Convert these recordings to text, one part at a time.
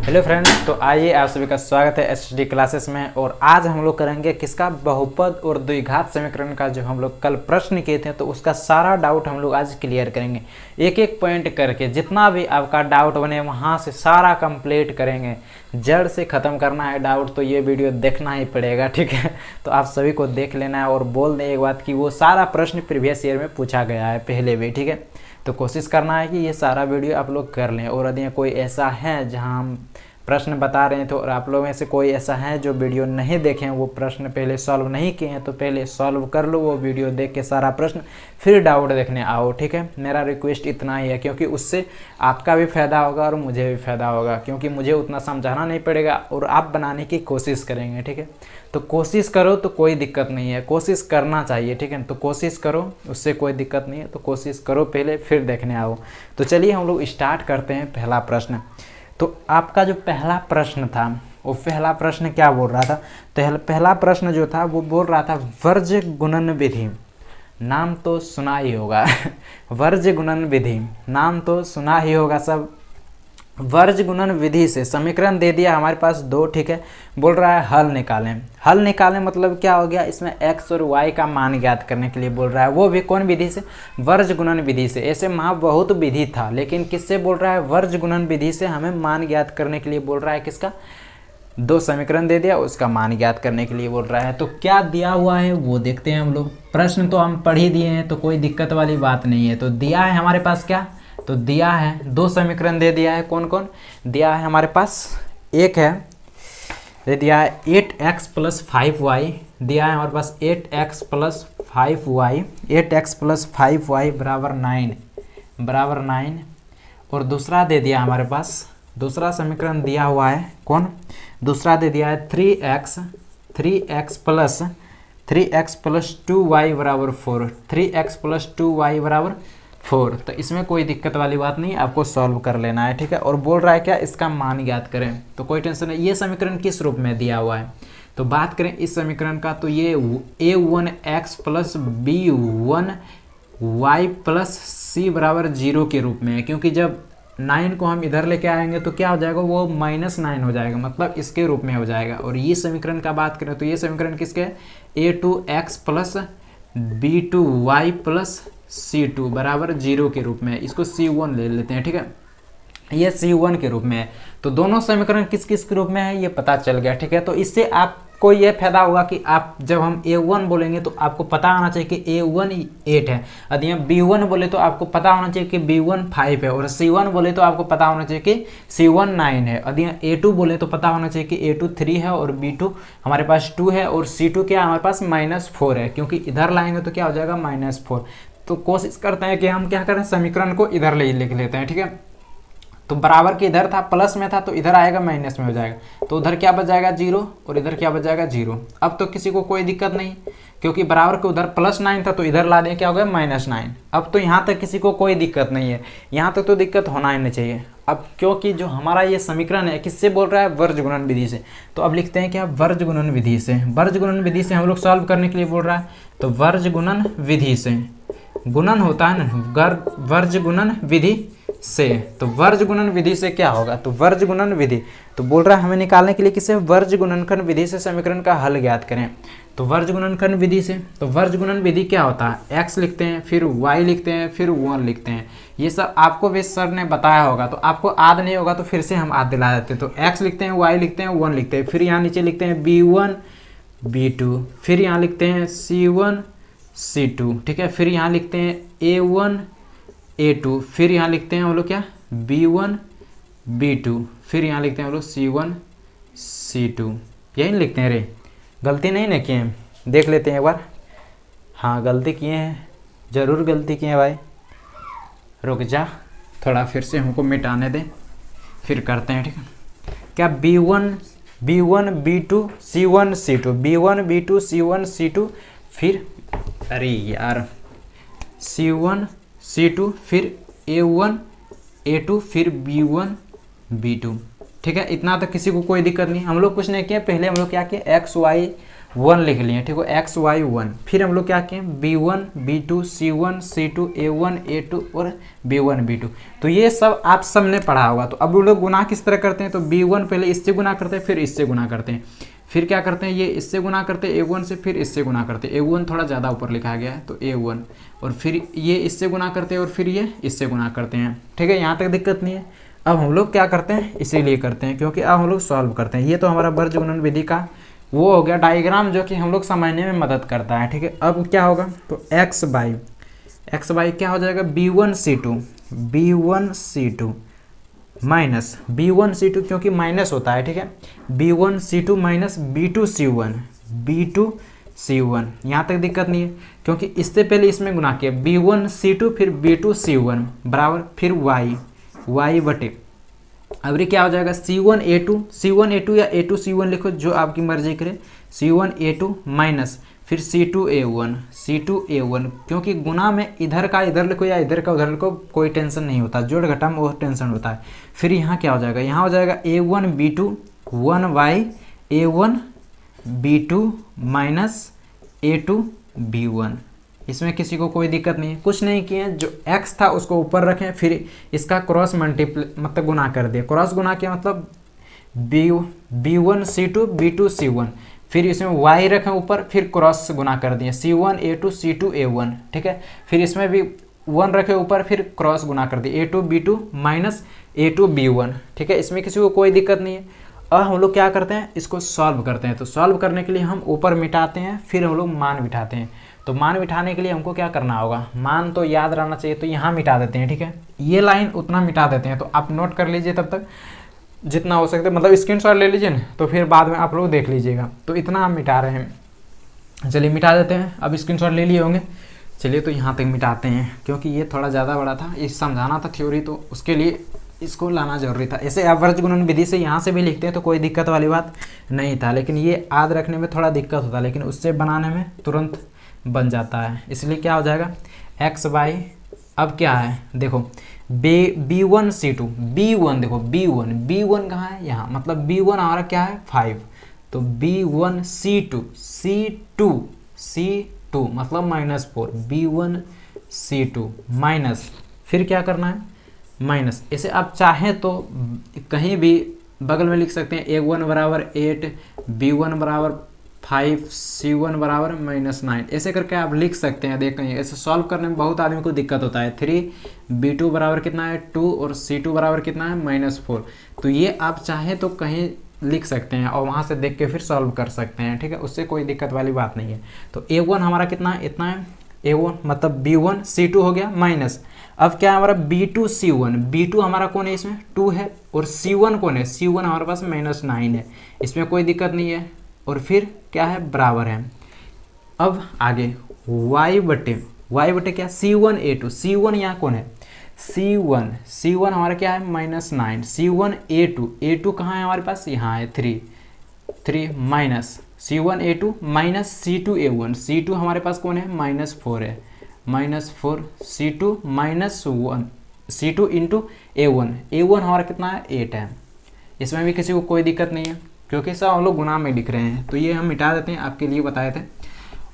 Hello friends, तो आइए आप सभी का स्वागत है एचडी क्लासेस में। और आज हम लोग करेंगे किसका बहुपद और द्विघात समीकरण का जो हम लोग कल प्रश्न किए थे, तो उसका सारा डाउट हम लोग आज क्लियर करेंगे। एक एक पॉइंट करके जितना भी आपका डाउट बने वहाँ से सारा कंप्लीट करेंगे। जड़ से ख़त्म करना है डाउट तो ये वीडियो देखना ही पड़ेगा, ठीक है। तो आप सभी को देख लेना है और बोल दें एक बात कि वो सारा प्रश्न प्रीवियस ईयर में पूछा गया है पहले भी, ठीक है। तो कोशिश करना है कि ये सारा वीडियो आप लोग कर लें। और यदि कोई ऐसा है जहां हम प्रश्न बता रहे हैं तो और आप लोगों में से कोई ऐसा है जो वीडियो नहीं देखे हैं, वो प्रश्न पहले सॉल्व नहीं किए हैं, तो पहले सॉल्व कर लो वो वीडियो देख के सारा प्रश्न, फिर डाउट देखने आओ, ठीक है। मेरा रिक्वेस्ट इतना ही है, क्योंकि उससे आपका भी फ़ायदा होगा और मुझे भी फ़ायदा होगा, क्योंकि मुझे उतना समझाना नहीं पड़ेगा और आप बनाने की कोशिश करेंगे, ठीक है। तो कोशिश करो तो कोई दिक्कत नहीं है, कोशिश करना चाहिए, ठीक है। तो कोशिश करो, उससे कोई दिक्कत नहीं है, तो कोशिश करो पहले फिर देखने आओ। तो चलिए हम लोग स्टार्ट करते हैं पहला प्रश्न। तो आपका जो पहला प्रश्न था वो पहला प्रश्न क्या बोल रहा था? तो पहला प्रश्न जो था वो बोल रहा था वर्ज गुणन विधि। नाम तो सुना ही होगा वर्ज गुणन विधि नाम तो सुना ही होगा सब। वर्ज गुणन विधि से समीकरण दे दिया हमारे पास दो, ठीक है। बोल रहा है हल निकालें। हल निकालें मतलब क्या हो गया, इसमें x और y का मान ज्ञात करने के लिए बोल रहा है। वो भी कौन विधि से? वर्ज गुणन विधि से। ऐसे वहाँ बहुत विधि था, लेकिन किससे बोल रहा है? वर्ज गुणन विधि से हमें मान ज्ञात करने के लिए बोल रहा है। किसका? दो समीकरण दे दिया, उसका मान ज्ञात करने के लिए बोल रहा है। तो क्या दिया हुआ है वो देखते हैं हम लोग। प्रश्न तो हम पढ़ ही दिए हैं, तो कोई दिक्कत वाली बात नहीं है। तो दिया है हमारे पास क्या, तो दिया है दो समीकरण दे दिया है। कौन कौन दिया है हमारे पास? एक है दे दिया है 8x + 5y, दिया है हमारे पास 8x + 5y, 8x + 5y बराबर 9। और दूसरा दे दिया हमारे पास, दूसरा समीकरण दिया हुआ है कौन? दूसरा दे दिया है 3x + 2y बराबर 4, 3x + 2y बराबर 4। तो इसमें कोई दिक्कत वाली बात नहीं, आपको सॉल्व कर लेना है, ठीक है। और बोल रहा है क्या, इसका मान ज्ञात करें। तो कोई टेंशन नहीं। ये समीकरण किस रूप में दिया हुआ है, तो बात करें इस समीकरण का, तो ये a1x + b1y + c बराबर 0 के रूप में है। क्योंकि जब 9 को हम इधर लेके आएंगे तो क्या हो जाएगा, वो -9 हो जाएगा, मतलब इसके रूप में हो जाएगा। और ये समीकरण का बात करें तो ये समीकरण किसके है? a2x + b2y + c2 बराबर 0 के रूप में। इसको c1 ले लेते हैं, ठीक है। ये c1 के रूप में है। तो दोनों समीकरण किस किस के रूप में है ये पता चल गया, ठीक है। तो इससे आपको ये फायदा होगा कि आप जब हम a1 बोलेंगे तो आपको पता होना चाहिए कि a1 8 है। यदि हम b1 बोले तो आपको पता होना चाहिए कि b1 5 है। और c1 बोले तो आपको पता होना चाहिए कि c1 9 है। यदि हम a2 बोले तो पता होना चाहिए कि a2 3 है और b2 हमारे पास 2 है और c2 क्या हमारे पास -4 है। क्योंकि इधर लाएंगे तो क्या हो जाएगा, -4। तो कोशिश करते हैं कि हम क्या करें, समीकरण को इधर ले लिख लेते हैं, ठीक है। तो बराबर के इधर था, प्लस में था, तो इधर आएगा माइनस में हो जाएगा। तो उधर क्या बच जाएगा 0 और इधर क्या बच जाएगा 0। अब तो किसी को कोई दिक्कत नहीं, क्योंकि बराबर के उधर +9 था तो इधर ला दें, क्या हो गया -9। अब तो यहाँ तक किसी को कोई दिक्कत नहीं है, यहाँ तक तो दिक्कत होना ही नहीं चाहिए। अब क्योंकि जो हमारा ये समीकरण है किससे बोल रहा है? वर्ज गुणन विधि से। तो अब लिखते हैं क्या, वर्ज गुणन विधि से। वर्ज गुणन विधि से हम लोग सॉल्व करने के लिए बोल रहा है। तो वर्ज गुणन विधि से, गुणन होता है ना, वर्ज गुणन विधि से। तो वर्ज गुणन विधि से क्या होगा, तो वर्ज गुणन विधि तो बोल रहा है हमें निकालने के लिए किसे? वर्ज गुणनखंड विधि से समीकरण का हल ज्ञात करें। तो वर्ज गुणनखंड विधि से, तो वर्ज गुणन विधि क्या होता है? x लिखते हैं, फिर y लिखते हैं, फिर 1 लिखते हैं। ये सब आपको भी सर ने बताया होगा, तो आपको याद नहीं होगा तो फिर से हम याद दिला देते हैं। तो x लिखते हैं, y लिखते हैं, 1 लिखते हैं, फिर यहाँ नीचे लिखते हैं b1 b2, फिर यहाँ लिखते हैं c1 c2, ठीक है। फिर यहाँ लिखते हैं a1 a2, फिर यहाँ लिखते हैं हम लोग क्या, b1 b2, फिर यहाँ लिखते हैं हम लोग c1 c2। यही लिखते हैं रे, गलती नहीं ना किए हैं, देख लेते हैं एक बार। हाँ गलती किए हैं, ज़रूर गलती किए हैं भाई। रुक जा थोड़ा, फिर से हमको मिटाने दें, फिर करते हैं, ठीक है। क्या b1 b2 c1 c2, b1 b2 c1 c2, फिर अरे यार c1 c2, फिर a1 a2, फिर b1 b2, ठीक है। इतना तक किसी को कोई दिक्कत नहीं। हम लोग कुछ नहीं किए, पहले हम लोग क्या किए, x y 1 लिख लिए, ठीक है, एक्स वाई 1। फिर हम लोग क्या किए, B1 B2 C1 C2 A1 A2 और B1 B2। तो ये सब आप सबने पढ़ा होगा। तो अब वो लोग गुना किस तरह करते हैं, तो B1 पहले इससे गुना करते हैं, फिर इससे गुना करते हैं, फिर क्या करते हैं, ये इससे गुना करते हैं A1 से, फिर इससे गुना करते हैं, A1 थोड़ा ज़्यादा ऊपर लिखा गया है तो A1, और फिर ये इससे गुना करते हैं और फिर ये इससे गुना करते हैं, ठीक है, यहाँ तक दिक्कत नहीं है। अब हम लोग क्या करते हैं, इसीलिए करते हैं क्योंकि अब हम लोग सॉल्व करते हैं। ये तो हमारा बीजगणित विधि का वो हो गया डायग्राम जो कि हम लोग समझने में मदद करता है, ठीक है। अब क्या होगा, तो एक्स बाई क्या हो जाएगा, B1 C2 minus B1 C2 क्योंकि माइनस होता है, ठीक है, B1 C2 minus B2 C1 यहाँ तक दिक्कत नहीं है क्योंकि इससे पहले इसमें गुना किया B1 C2 फिर B2 C1 बराबर फिर y बटे, अब ये क्या हो जाएगा, C1 A2 या A2 C1 लिखो जो आपकी मर्जी करे, C1 A2 माइनस फिर C2 A1 क्योंकि गुना में इधर का इधर लिखो या इधर का उधर लिखो कोई टेंशन नहीं होता, जोड़ घटा में वो टेंशन होता है। फिर यहाँ क्या हो जाएगा, यहाँ हो जाएगा A1 B2 1y A1 B2 minus A2 B1। इसमें किसी को कोई दिक्कत नहीं है, कुछ नहीं किए, जो x था उसको ऊपर रखें, फिर इसका क्रॉस मतलब गुना कर दिया, क्रॉस गुना किया मतलब B1 C2 B2 C1, फिर इसमें y रखें ऊपर, फिर क्रॉस गुना कर दिए C1 A2 C2 A1, ठीक है, फिर इसमें भी 1 रखे ऊपर, फिर क्रॉस गुना कर दिए A2 B2 minus A2 B1, ठीक है, इसमें किसी को कोई दिक्कत नहीं है। अब हम लोग क्या करते हैं, इसको सॉल्व करते हैं। तो सॉल्व करने के लिए हम ऊपर मिटाते हैं, फिर हम लोग मान बिठाते हैं। तो मान बिठाने के लिए हमको क्या करना होगा, मान तो याद रहना चाहिए, तो यहाँ मिटा देते हैं, ठीक है, ये लाइन उतना मिटा देते हैं। तो आप नोट कर लीजिए तब तक जितना हो सकता है, मतलब स्क्रीनशॉट ले लीजिए ना, तो फिर बाद में आप लोग देख लीजिएगा। तो इतना हम मिटा रहे हैं, चलिए मिटा देते हैं। अब स्क्रीनशॉट ले लिए होंगे, चलिए तो यहाँ तक मिटाते हैं क्योंकि ये थोड़ा ज़्यादा बड़ा था, ये समझाना था थ्योरी, तो उसके लिए इसको लाना जरूरी था। ऐसे आप बीजगणित विधि से यहाँ से भी लिखते हैं तो कोई दिक्कत वाली बात नहीं था, लेकिन ये याद रखने में थोड़ा दिक्कत होता है, लेकिन उससे बनाने में तुरंत बन जाता है। इसलिए क्या हो जाएगा, एक्स बाई, अब क्या है देखो, B1 C2 B1, देखो B1 कहाँ है, यहाँ, मतलब B1 हमारा क्या है 5, तो B1 C2 मतलब -4, B1 C2 माइनस, फिर क्या करना है माइनस। इसे आप चाहें तो कहीं भी बगल में लिख सकते हैं, A1 बराबर 8 B1 बराबर 5 C1 बराबर -9, ऐसे करके आप लिख सकते हैं। देखें ऐसे सॉल्व करने में बहुत आदमी को दिक्कत होता है। 3 B2 बराबर कितना है 2 और C2 बराबर कितना है -4। तो ये आप चाहें तो कहीं लिख सकते हैं और वहाँ से देख के फिर सॉल्व कर सकते हैं, ठीक है, उससे कोई दिक्कत वाली बात नहीं है। तो A1 हमारा कितना है, इतना है, A1 मतलब B1 C2 हो गया माइनस, अब क्या है हमारा B2 C1, B2 हमारा कौन है, इसमें 2 है, और C1 कौन है, C1 हमारे पास -9 है, इसमें कोई दिक्कत नहीं है, और फिर क्या है बराबर है। अब आगे y बटे क्या, C1 A2, C1 यहाँ कौन है, C1 हमारा क्या है -9, C1 A2 कहाँ है हमारे पास, यहाँ है 3 minus C1 A2 minus C2 A1, C2 हमारे पास कौन है -4 है, -4 C2 -1 C2 इंटू A1 हमारा कितना है 8 है। इसमें भी किसी को कोई दिक्कत नहीं है क्योंकि सब हम लोग गुना में लिख रहे हैं, तो ये हम मिटा देते हैं, आपके लिए बताए थे।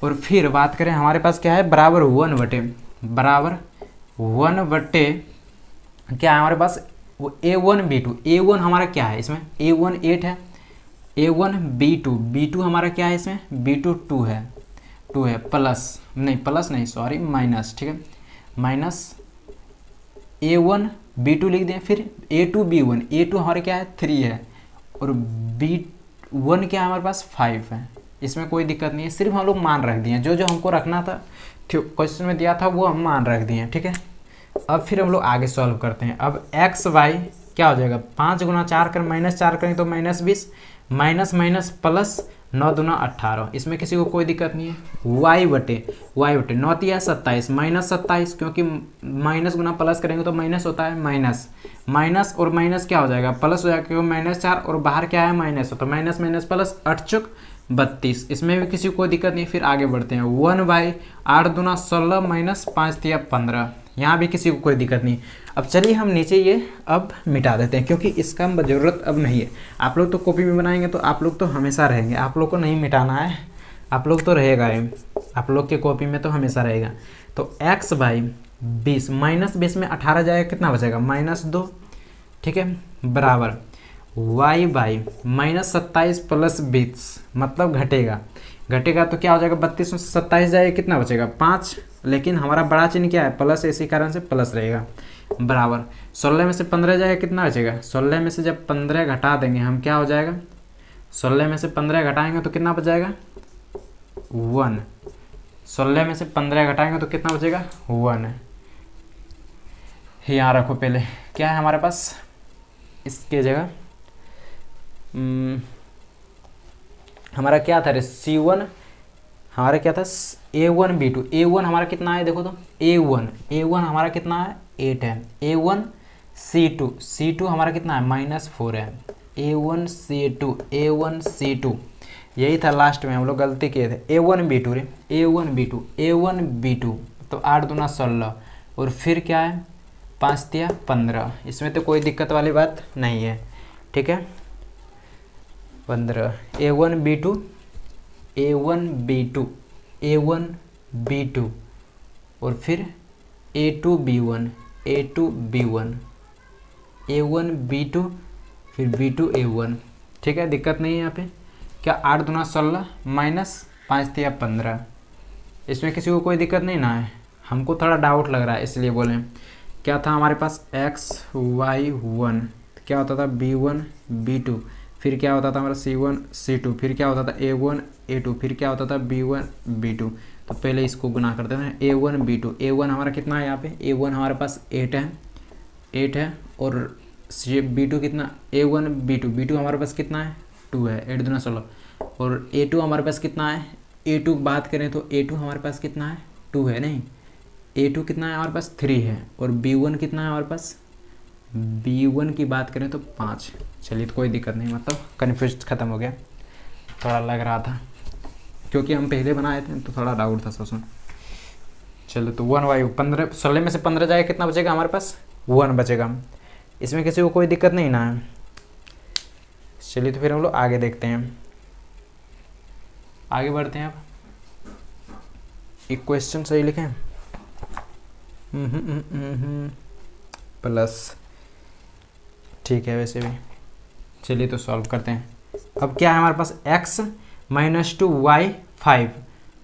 और फिर बात करें हमारे पास क्या है, बराबर 1 बटे क्या है हमारे पास, वो A1 B2, A1 हमारा क्या है इसमें, A1 8 है, A1 B2 हमारा क्या है इसमें, B2 2 है प्लस नहीं सॉरी माइनस, ठीक है, माइनस A1 B2 लिख दें, फिर A2 B1, हमारे क्या है 3 है, और B1 क्या है हमारे पास 5 है। इसमें कोई दिक्कत नहीं है, सिर्फ हम लोग मान रख दिए, जो हमको रखना था क्वेश्चन में दिया था वो हम मान रख दिए, ठीक है। अब फिर हम लोग आगे सॉल्व करते हैं। अब एक्स वाई क्या हो जाएगा, 5 गुना 4 कर -4 करेंगे तो -20, माइनस प्लस 9 दूना 18, इसमें किसी को कोई दिक्कत नहीं है। y बटे 9 तिया 27 -27, क्योंकि माइनस गुना प्लस करेंगे तो माइनस होता है, माइनस और माइनस क्या हो जाएगा प्लस हो जाएगा, क्योंकि -4 और बाहर क्या है माइनस, तो माइनस प्लस 8 चुक 32, इसमें भी किसी को कोई दिक्कत नहीं। फिर आगे बढ़ते हैं, 1/8 दूना 16 माइनस 5 तिया 15, यहाँ भी किसी को कोई दिक्कत नहीं। अब चलिए हम नीचे ये अब मिटा देते हैं क्योंकि इसका ज़रूरत अब नहीं है। आप लोग तो कॉपी में बनाएंगे तो आप लोग तो हमेशा रहेंगे, आप लोग को नहीं मिटाना है, आप लोग तो रहेगा ही, आप लोग के कॉपी में तो हमेशा रहेगा। तो x बाई 20 माइनस 20 में 18 जाएगा, कितना बचेगा -2, ठीक है, बराबर y बाई -27 प्लस 20 मतलब घटेगा, घटेगा तो क्या हो जाएगा, 32 में से 27 जाएगा, कितना बचेगा 5, लेकिन हमारा बड़ा चिन्ह क्या है प्लस, इसी कारण से प्लस रहेगा, बराबर 16 में से 15 जाएगा, कितना बचेगा, 16 में से जब 15 घटा देंगे हम, क्या हो जाएगा, 16 में से 15 घटाएंगे तो कितना बच जाएगा 1, 16 में से 15 घटाएंगे तो कितना बचेगा 1। यहाँ रखो, पहले क्या है हमारे पास, इसके जगह हमारा क्या था रे, C1 हमारा क्या था, A1 B2, A1 हमारा कितना है देखो तो, A1 हमारा कितना है 8 है, A1 C2 हमारा कितना है -4 है, A1 C2 यही था, लास्ट में हम लोग गलती किए थे, A1 B2 रे, A1 B2 तो 8 दूना 16 और फिर क्या है 5 तिया 15, इसमें तो कोई दिक्कत वाली बात नहीं है, ठीक है, 15 A1 B2 और फिर A2 B1 A1 B2 फिर B2 A1, ठीक है, दिक्कत नहीं है यहाँ पे। क्या 8 दूना 16 माइनस 5 तिया 15, इसमें किसी को कोई दिक्कत नहीं ना है, हमको थोड़ा डाउट लग रहा है इसलिए बोले। क्या था हमारे पास x y 1, क्या होता था B1 B2, फिर क्या होता था हमारा C1 C2, फिर क्या होता था A1 A2, फिर क्या होता था B1 B2। तो पहले इसको गुना करते हैं, A1 B2, A1 हमारा कितना है यहाँ पे, A1 हमारे पास 8 है और B2 कितना, A1 B2 हमारे पास कितना है 2 है, 8 दूना 16, और A2 हमारे पास कितना है, A2 बात करें तो A2 हमारे पास कितना है 2 है, नहीं A2 कितना है हमारे पास 3 है, और B1 कितना है हमारे पास, B1 की बात करें तो 5। चलिए तो कोई दिक्कत नहीं, मतलब कन्फ्यूज खत्म हो गया, थोड़ा लग रहा था क्योंकि हम पहले बनाए थे तो थोड़ा डाउट था सोचना। चलो तो 1/15, 16 में से 15 जाएगा, कितना बचेगा हमारे पास 1 बचेगा, इसमें किसी को कोई दिक्कत नहीं ना है। चलिए तो फिर हम लोग आगे देखते हैं, आगे बढ़ते हैं। अब एक क्वेश्चन सही लिखें, प्लस, ठीक है वैसे भी। चलिए तो सॉल्व करते हैं। अब क्या है हमारे पास x -2 y 5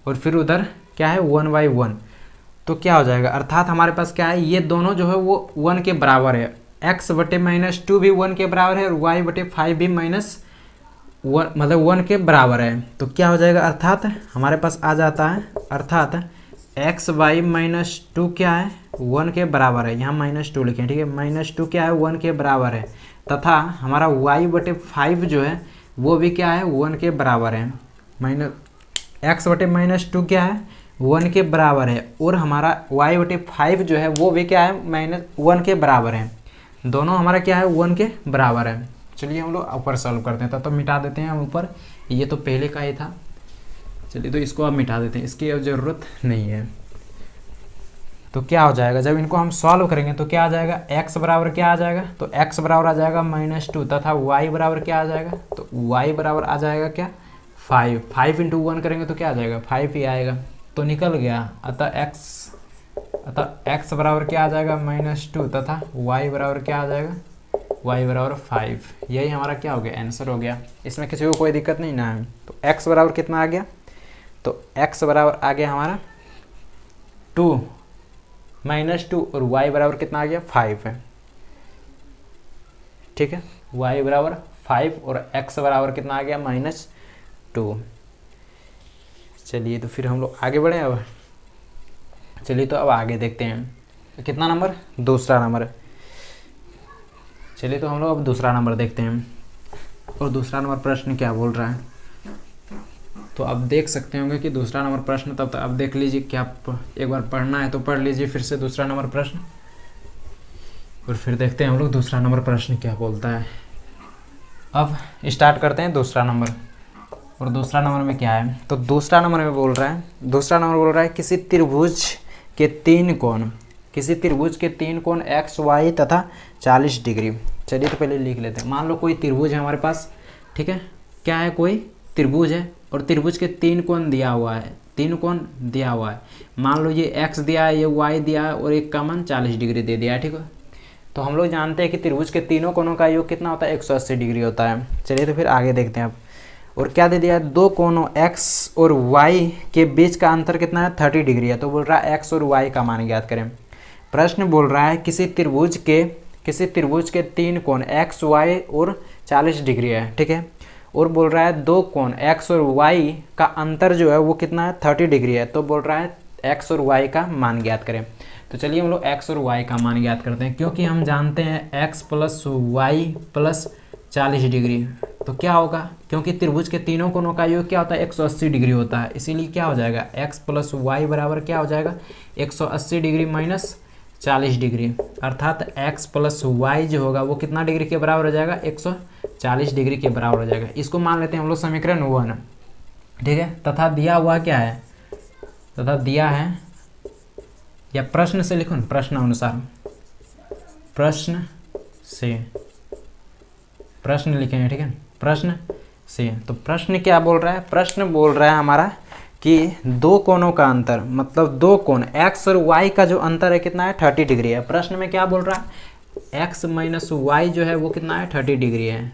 और फिर उधर क्या है 1/1, तो क्या हो जाएगा, अर्थात हमारे पास क्या है, ये दोनों जो है वो 1 के बराबर है, x बटे -2 भी 1 के बराबर है और y बटे 5 भी -1 मतलब 1 के बराबर है। तो क्या हो जाएगा, अर्थात हमारे पास आ जाता है, अर्थात x बाई -2 क्या है 1 के बराबर है, यहाँ -2 लिखें, ठीक है, -2 क्या है 1 के बराबर है, तथा हमारा y बटे 5 जो है वो भी क्या है 1 के बराबर है, x बटे -2 क्या है 1 के बराबर है, और हमारा y बटे 5 जो है वो भी क्या है -1 के बराबर है, दोनों हमारा क्या है 1 के बराबर है। चलिए हम लोग ऊपर सॉल्व करते हैं, तो मिटा देते हैं हम ऊपर, ये तो पहले का ही था। चलिए तो इसको अब मिटा देते हैं, इसकी अब ज़रूरत नहीं है। तो क्या हो जाएगा, जब इनको हम सॉल्व करेंगे तो क्या आ जाएगा, x बराबर क्या आ जाएगा, तो x बराबर आ जाएगा -2 तथा y बराबर क्या आ जाएगा, तो y बराबर आ जाएगा क्या 5 × 1 करेंगे तो क्या आ जाएगा 5 ही आएगा, तो निकल गया। अतः x बराबर क्या आ जाएगा -2 तथा y बराबर क्या आ जाएगा, y बराबर 5। यही हमारा क्या हो गया, आंसर हो गया, इसमें किसी को कोई दिक्कत नहीं ना है। तो x बराबर कितना आ गया, तो x बराबर आ गया हमारा 2 -2 और y बराबर कितना आ गया 5 है, ठीक है, y बराबर 5 और x बराबर कितना आ गया -2। चलिए तो फिर हम लोग आगे बढ़े। अब चलिए तो अब आगे देखते हैं, कितना नंबर, दूसरा नंबर। चलिए तो हम लोग अब दूसरा नंबर देखते हैं, और दूसरा नंबर प्रश्न क्या बोल रहा है। तो आप देख सकते होंगे कि दूसरा नंबर प्रश्न, तब तक आप देख लीजिए, क्या एक बार पढ़ना है तो पढ़ लीजिए फिर से दूसरा नंबर प्रश्न, और फिर देखते हैं हम लोग दूसरा नंबर प्रश्न क्या बोलता है। अब स्टार्ट करते हैं दूसरा नंबर, और दूसरा नंबर में क्या है, तो दूसरा नंबर में बोल रहा है किसी त्रिभुज के 3 कोण x y तथा 40 डिग्री। चलिए तो पहले लिख लेते हैं, मान लो कोई त्रिभुज है हमारे पास, ठीक है, क्या है, कोई त्रिभुज है और त्रिभुज के 3 कोण दिया हुआ है, 3 कोण दिया हुआ है। मान लो ये x दिया है, ये y दिया है और एक का मान 40 डिग्री दे दिया है, ठीक है। तो हम लोग जानते हैं कि त्रिभुज के तीनों कोणों का योग कितना होता है, 180 डिग्री होता है। चलिए तो फिर आगे देखते हैं अब। और क्या दे दिया है, दो कोणों x और y के बीच का अंतर कितना है, 30 डिग्री है। तो बोल रहा है x और y का मान ज्ञात करें। प्रश्न बोल रहा है किसी त्रिभुज के 3 कोण x, y और 40 डिग्री है, ठीक है। और बोल रहा है दो कोण x और y का अंतर जो है वो कितना है, 30 डिग्री है। तो बोल रहा है x और y का मान ज्ञात करें। तो चलिए हम लोग x और y का मान ज्ञात करते हैं, क्योंकि हम जानते हैं x plus y plus 40 degree. तो क्या होगा, क्योंकि त्रिभुज के तीनों कोणों का योग क्या होता है, 180 डिग्री होता है, इसीलिए क्या हो जाएगा, x प्लस वाई बराबर क्या हो जाएगा, 180 डिग्री माइनस 40 डिग्री, अर्थात x प्लस वाई जो होगा वो कितना डिग्री के बराबर हो जाएगा, 140 डिग्री के बराबर हो जाएगा। इसको मान लेते हैं हम लोग समीकरण 1, ठीक है। तथा दिया हुआ क्या है, तथा दिया है, या प्रश्न से लिखो, प्रश्न अनुसार, प्रश्न से, प्रश्न लिखेंगे, ठीक है, प्रश्न से। तो प्रश्न क्या बोल रहा है, प्रश्न बोल रहा है हमारा कि दो कोणों का अंतर, मतलब दो कोण x और y का जो अंतर है कितना है, 30 डिग्री है। प्रश्न में क्या बोल रहा है, x माइनस वाई जो है वो कितना है, 30 डिग्री है।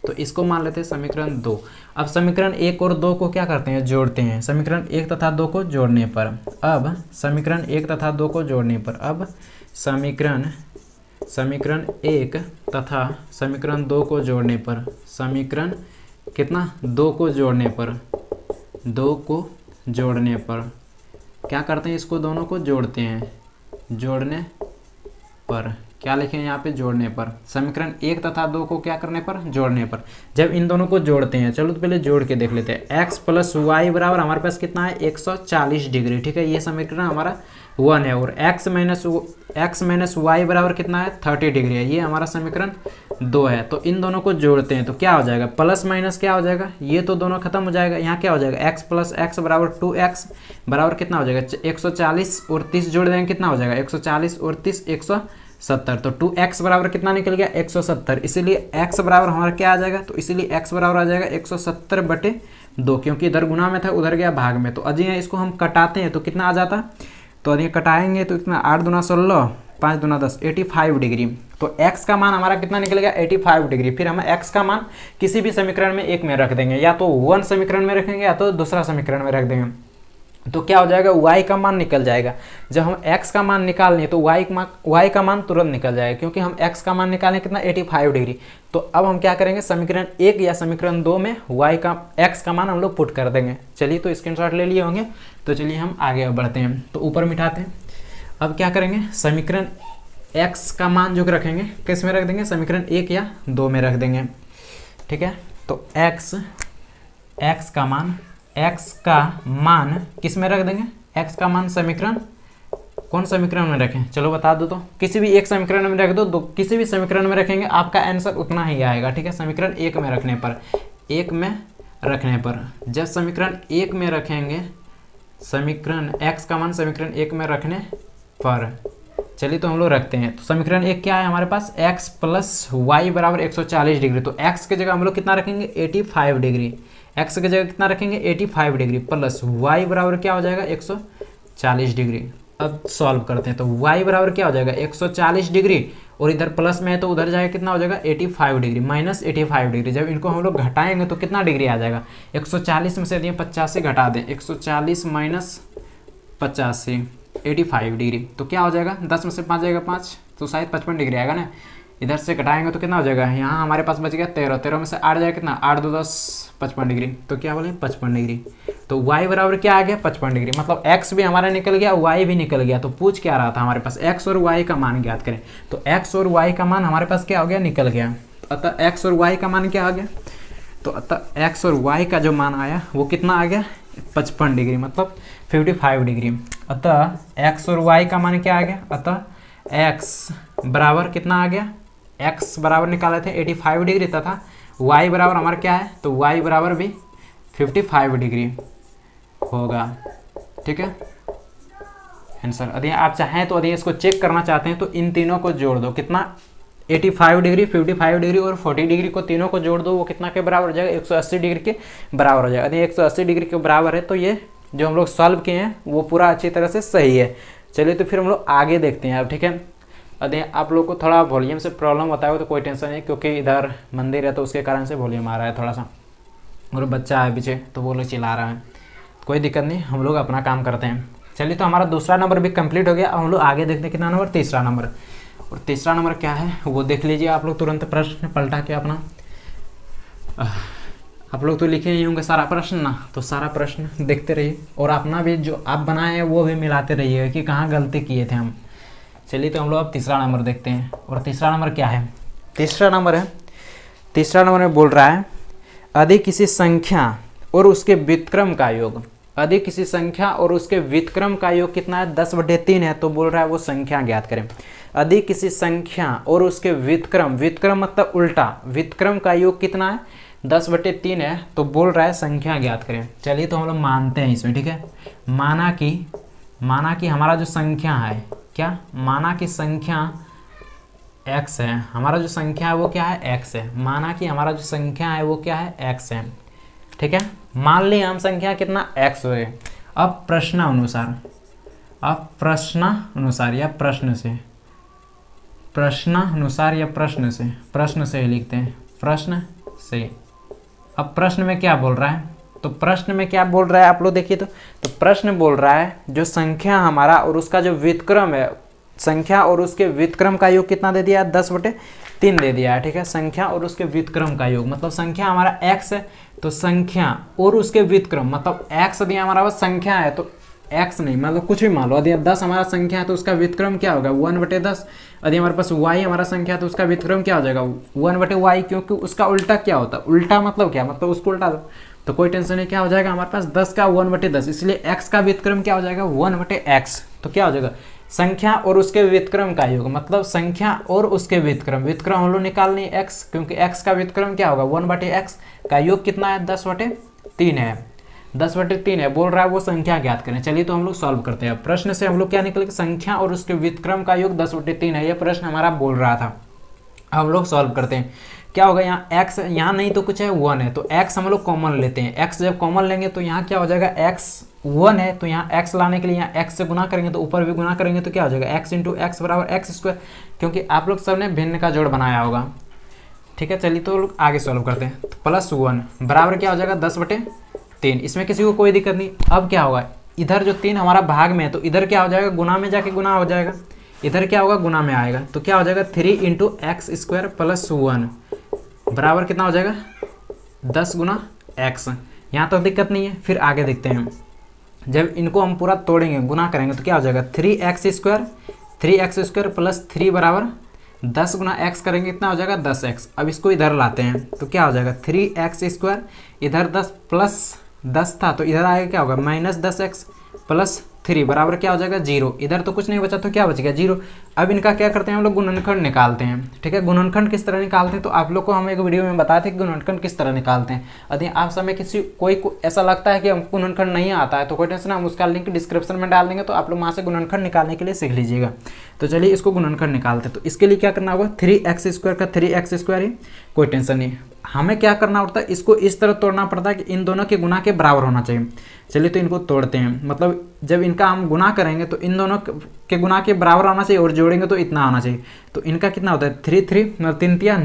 तो इसको मान लेते हैं समीकरण 2। अब समीकरण 1 और 2 को क्या करते हैं, जोड़ते हैं। समीकरण 1 तथा 2 को जोड़ने पर, अब समीकरण 1 तथा 2 को जोड़ने पर, अब समीकरण 1 तथा समीकरण 2 को जोड़ने पर, समीकरण कितना, 2 को जोड़ने पर, 2 को जोड़ने पर क्या करते हैं, इसको दोनों को जोड़ते हैं, जोड़ने पर क्या लिखें यहाँ पे, जोड़ने पर। समीकरण 1 तथा 2 को क्या करने पर, जोड़ने पर। जब इन दोनों को जोड़ते हैं, चलो तो पहले जोड़ के देख लेते हैं। x प्लस वाई बराबर हमारे पास कितना है, 140 डिग्री, ठीक है। ये समीकरण हमारा 1 है। और x माइनस वाई बराबर कितना है, 30 डिग्री है। ये हमारा समीकरण 2 है। तो इन दोनों को जोड़ते हैं तो क्या हो जाएगा, प्लस माइनस क्या हो जाएगा, ये तो दोनों खत्म हो जाएगा। यहाँ क्या हो जाएगा, x प्लस एक्स बराबर 2x बराबर कितना हो जाएगा, 140 और 30 जोड़ देंगे कितना हो जाएगा, 140 और 30 170। तो 2x बराबर कितना निकल गया, 170। इसीलिए x बराबर हमारा क्या आ जाएगा, तो इसीलिए x बराबर आ जाएगा 170/2, क्योंकि इधर गुना में था उधर गया भाग में। तो अजय इसको हम कटाते हैं तो कितना आ जाता, तो अभी कटाएंगे तो इतना 8 दूना 16, 5 दूना 10, 85 डिग्री। तो x का मान हमारा कितना निकल गया, 85 डिग्री। फिर हम x का मान किसी भी समीकरण में एक में रख देंगे, या तो 1 समीकरण में रखेंगे या तो दूसरा समीकरण में रख देंगे। तो क्या हो जाएगा, y का मान निकल जाएगा। जब हम x का मान निकाल लें तो y का मान तुरंत निकल जाएगा, क्योंकि हम x का मान निकालें कितना, 85 डिग्री। तो अब हम क्या करेंगे, समीकरण 1 या समीकरण 2 में x का मान हम लोग पुट कर देंगे। चलिए तो स्क्रीनशॉट ले लिए होंगे। तो चलिए हम आगे बढ़ते हैं, तो ऊपर मिटाते हैं। अब क्या करेंगे, समीकरण x का मान जो रखेंगे किस में रख देंगे, समीकरण 1 या 2 में रख देंगे, ठीक है। तो x का मान किस में रख देंगे, x का मान समीकरण, कौन समीकरण में रखें, चलो बता दो। तो किसी भी एक समीकरण में रख दो, किसी भी समीकरण में रखेंगे आपका आंसर उतना ही आएगा, ठीक है। समीकरण 1 में रखने पर, 1 में रखने पर, जब समीकरण 1 में रखेंगे, समीकरण x का मान समीकरण 1 में रखने पर, चलिए तो हम लोग रखते हैं। तो समीकरण 1 क्या है हमारे पास, x प्लस वाई बराबर 140 डिग्री। तो x की जगह हम लोग कितना रखेंगे, 85 डिग्री। x की जगह कितना रखेंगे, 85 डिग्री, प्लस y बराबर क्या हो जाएगा, 140 डिग्री। अब सॉल्व करते हैं तो y बराबर क्या हो जाएगा, 140 डिग्री, और इधर प्लस में है तो उधर जाएगा कितना हो जाएगा, 85 डिग्री माइनस 85 डिग्री। जब इनको हम लोग घटाएंगे तो कितना डिग्री आ जाएगा, 140 में से यदि 85 घटा दें, 140 माइनस 85, 85 डिग्री। तो क्या हो जाएगा, 10 में से 5 जाएगा 5, तो शायद 55 डिग्री आएगा ना। इधर से घटाएंगे तो कितना हो जाएगा, यहाँ हमारे पास बच गया 13, 13 में से 8 जाएगा कितना, 8 2 10, 55 डिग्री। तो क्या बोले, 55 डिग्री। तो y बराबर क्या आ गया, 55 डिग्री। मतलब x भी हमारा निकल गया, y भी निकल गया। तो पूछ क्या रहा था हमारे पास, x और y का मान ज्ञात करें। तो x और y का मान हमारे पास क्या हो गया, निकल गया। अतः x और y का मान क्या आ गया, तो अतः x और y का जो मान आया वो कितना आ गया, 55 डिग्री, मतलब 55 डिग्री। अतः x और y का मान क्या आ गया, अतः x बराबर कितना आ गया, x बराबर निकाले थे 85 डिग्री, तथा y बराबर हमारा क्या है, तो y बराबर भी 55 डिग्री होगा, ठीक है आंसर। यदि आप चाहें तो यदि इसको चेक करना चाहते हैं तो इन तीनों को जोड़ दो, कितना 85 डिग्री, 55 डिग्री और 40 डिग्री को तीनों को जोड़ दो, वो कितना के बराबर हो जाएगा, 180 डिग्री के बराबर हो जाएगा। यदि 180 डिग्री के बराबर है तो ये जो हम लोग सॉल्व किए हैं वो पूरा अच्छी तरह से सही है। चलिए तो फिर हम लोग आगे देखते हैं अब, ठीक है। यदि आप लोग को थोड़ा वॉल्यूम से प्रॉब्लम होता है तो कोई टेंशन नहीं, क्योंकि इधर मंदिर है तो उसके कारण से वॉल्यूम आ रहा है थोड़ा सा, और बच्चा है पीछे तो वो लोग चिल्ला रहा है, कोई दिक्कत नहीं, हम लोग अपना काम करते हैं। चलिए तो हमारा दूसरा नंबर भी कंप्लीट हो गया। अब हम लोग आगे देखते हैं कितना नंबर, तीसरा नंबर। और तीसरा नंबर क्या है वो देख लीजिए आप लोग तुरंत, प्रश्न पलटा के अपना। आप लोग तो लिखे ही होंगे सारा प्रश्न ना, तो सारा प्रश्न देखते रहिए और अपना भी जो आप बनाए हैं वो भी मिलाते रहिएगा कि कहाँ गलती किए थे हम। चलिए तो हम लोग अब तीसरा नंबर देखते हैं। और तीसरा नंबर क्या है, तीसरा नंबर में बोल रहा है यदि किसी संख्या और उसके व्युत्क्रम का योग, यदि किसी संख्या और उसके व्युत्क्रम का योग कितना है, 10/3 है, तो बोल रहा है वो संख्या ज्ञात करें। यदि किसी संख्या और उसके व्युत्क्रम मतलब उल्टा, व्युत्क्रम का योग कितना है, 10/3 है, तो बोल रहा है संख्या ज्ञात करें। चलिए तो हम लोग मानते हैं इसमें, ठीक है। माना कि हमारा जो संख्या है, क्या माना कि संख्या x है, हमारा जो संख्या है वो क्या है, x है। माना कि हमारा जो संख्या है वो क्या है, x है, ठीक है। मान ली हम संख्या कितना x हुए। अब प्रश्न अनुसार या प्रश्न से ही लिखते हैं, प्रश्न से। अब प्रश्न में क्या बोल रहा है, तो प्रश्न में क्या बोल रहा है आप लोग देखिए तो प्रश्न बोल रहा है जो संख्या हमारा और उसका जो व्युत्क्रम है, संख्या और उसके व्युत्क्रम का योग कितना दे दिया है, 10/3 दे दिया है, ठीक है। संख्या और उसके व्युत्क्रम का योग मतलब संख्या हमारा x है, तो संख्या और उसके व्युत्क्रम मतलब x दिया हमारा वो संख्या है, तो x नहीं मतलब कुछ भी मान लो। यदि 10 हमारा संख्या है तो उसका व्युत्क्रम क्या होगा, 1/10। यदि हमारे पास y हमारा संख्या है तो उसका व्युत्क्रम क्या हो जाएगा, 1/y, क्योंकि उसका उल्टा क्या होता है, उल्टा मतलब क्या, मतलब उसको उल्टा दो तो कोई टेंशन नहीं, क्या हो जाएगा हमारे पास 10 का 1/10, इसलिए x का व्युत्क्रम क्या हो जाएगा, 1/x। तो क्या हो जाएगा, संख्या और उसके व्युत्क्रम का योग मतलब संख्या और उसके व्युत्क्रम हम लोग निकालनी है x, क्योंकि x का व्युत्क्रम क्या होगा, 1/x का योग कितना है, 10/3 है, 10/3 है। बोल रहा है वो संख्या ज्ञात करें। चलिए तो हम लोग सॉल्व करते हैं। प्रश्न से हम लोग क्या निकले, संख्या और उसके व्युत्क्रम का योग 10/3 है, ये प्रश्न हमारा बोल रहा था। हम लोग सॉल्व करते हैं। क्या होगा, यहाँ x यहाँ नहीं तो कुछ है 1 है, तो x हम लोग कॉमन लेते हैं। x जब कॉमन लेंगे तो यहाँ क्या हो जाएगा, x 1 है, तो यहाँ x लाने के लिए यहाँ x से गुना करेंगे तो ऊपर भी गुना करेंगे तो क्या हो जाएगा, x × x = x², क्योंकि आप लोग सबने भिन्न का जोड़ बनाया होगा, ठीक है। चलिए तो लोग आगे सॉल्व करते हैं। तो +1 बराबर क्या हो जाएगा, 10/3। इसमें किसी को कोई दिक्कत नहीं। अब क्या होगा, इधर जो 3 हमारा भाग में है तो इधर क्या हो जाएगा, गुना में जाके गुना हो जाएगा, इधर क्या होगा, गुना में आएगा, तो क्या हो जाएगा 3 × x² + 1 बराबर कितना हो जाएगा, 10 × x। यहाँ तो दिक्कत नहीं है। फिर आगे देखते हैं, जब इनको हम पूरा तोड़ेंगे, गुना करेंगे तो क्या हो जाएगा, 3x² + 3 बराबर 10 × x करेंगे कितना हो जाएगा, 10x। अब इसको इधर लाते हैं तो क्या हो जाएगा, 3x², इधर 10 प्लस 10 था तो इधर आएगा क्या होगा, -10x + 3 बराबर क्या हो जाएगा, 0। इधर तो कुछ नहीं बचा तो क्या बचेगा, 0। अब इनका क्या करते हैं हम लोग, गुणनखंड निकालते हैं, ठीक है। गुणनखंड किस तरह निकालते हैं तो आप लोग को हम एक वीडियो में बताए थे कि गुणनखंड किस तरह निकालते हैं। यदि आप समय किसी कोई ऐसा लगता है कि हमको गुणनखंड नहीं आता है तो कोई टेंशन, हम उसका लिंक डिस्क्रिप्शन में डाल देंगे, तो आप लोग वहाँ से गुणनखंड निकालने के लिए सीख लीजिएगा। तो चलिए इसको गुणनखंड निकालते हैं। तो इसके लिए क्या करना होगा, 3x² का 3x² ही, कोई टेंशन नहीं। हमें क्या करना होता है, इसको इस तरह तोड़ना पड़ता है कि इन दोनों के गुना के बराबर होना चाहिए। चलिए तो इनको तोड़ते हैं, मतलब जब इनका हम गुना करेंगे तो इन दोनों के गुना के बराबर होना चाहिए और जोड़ेंगे तो इतना होना चाहिए। तो इनका कितना होता है, 3 3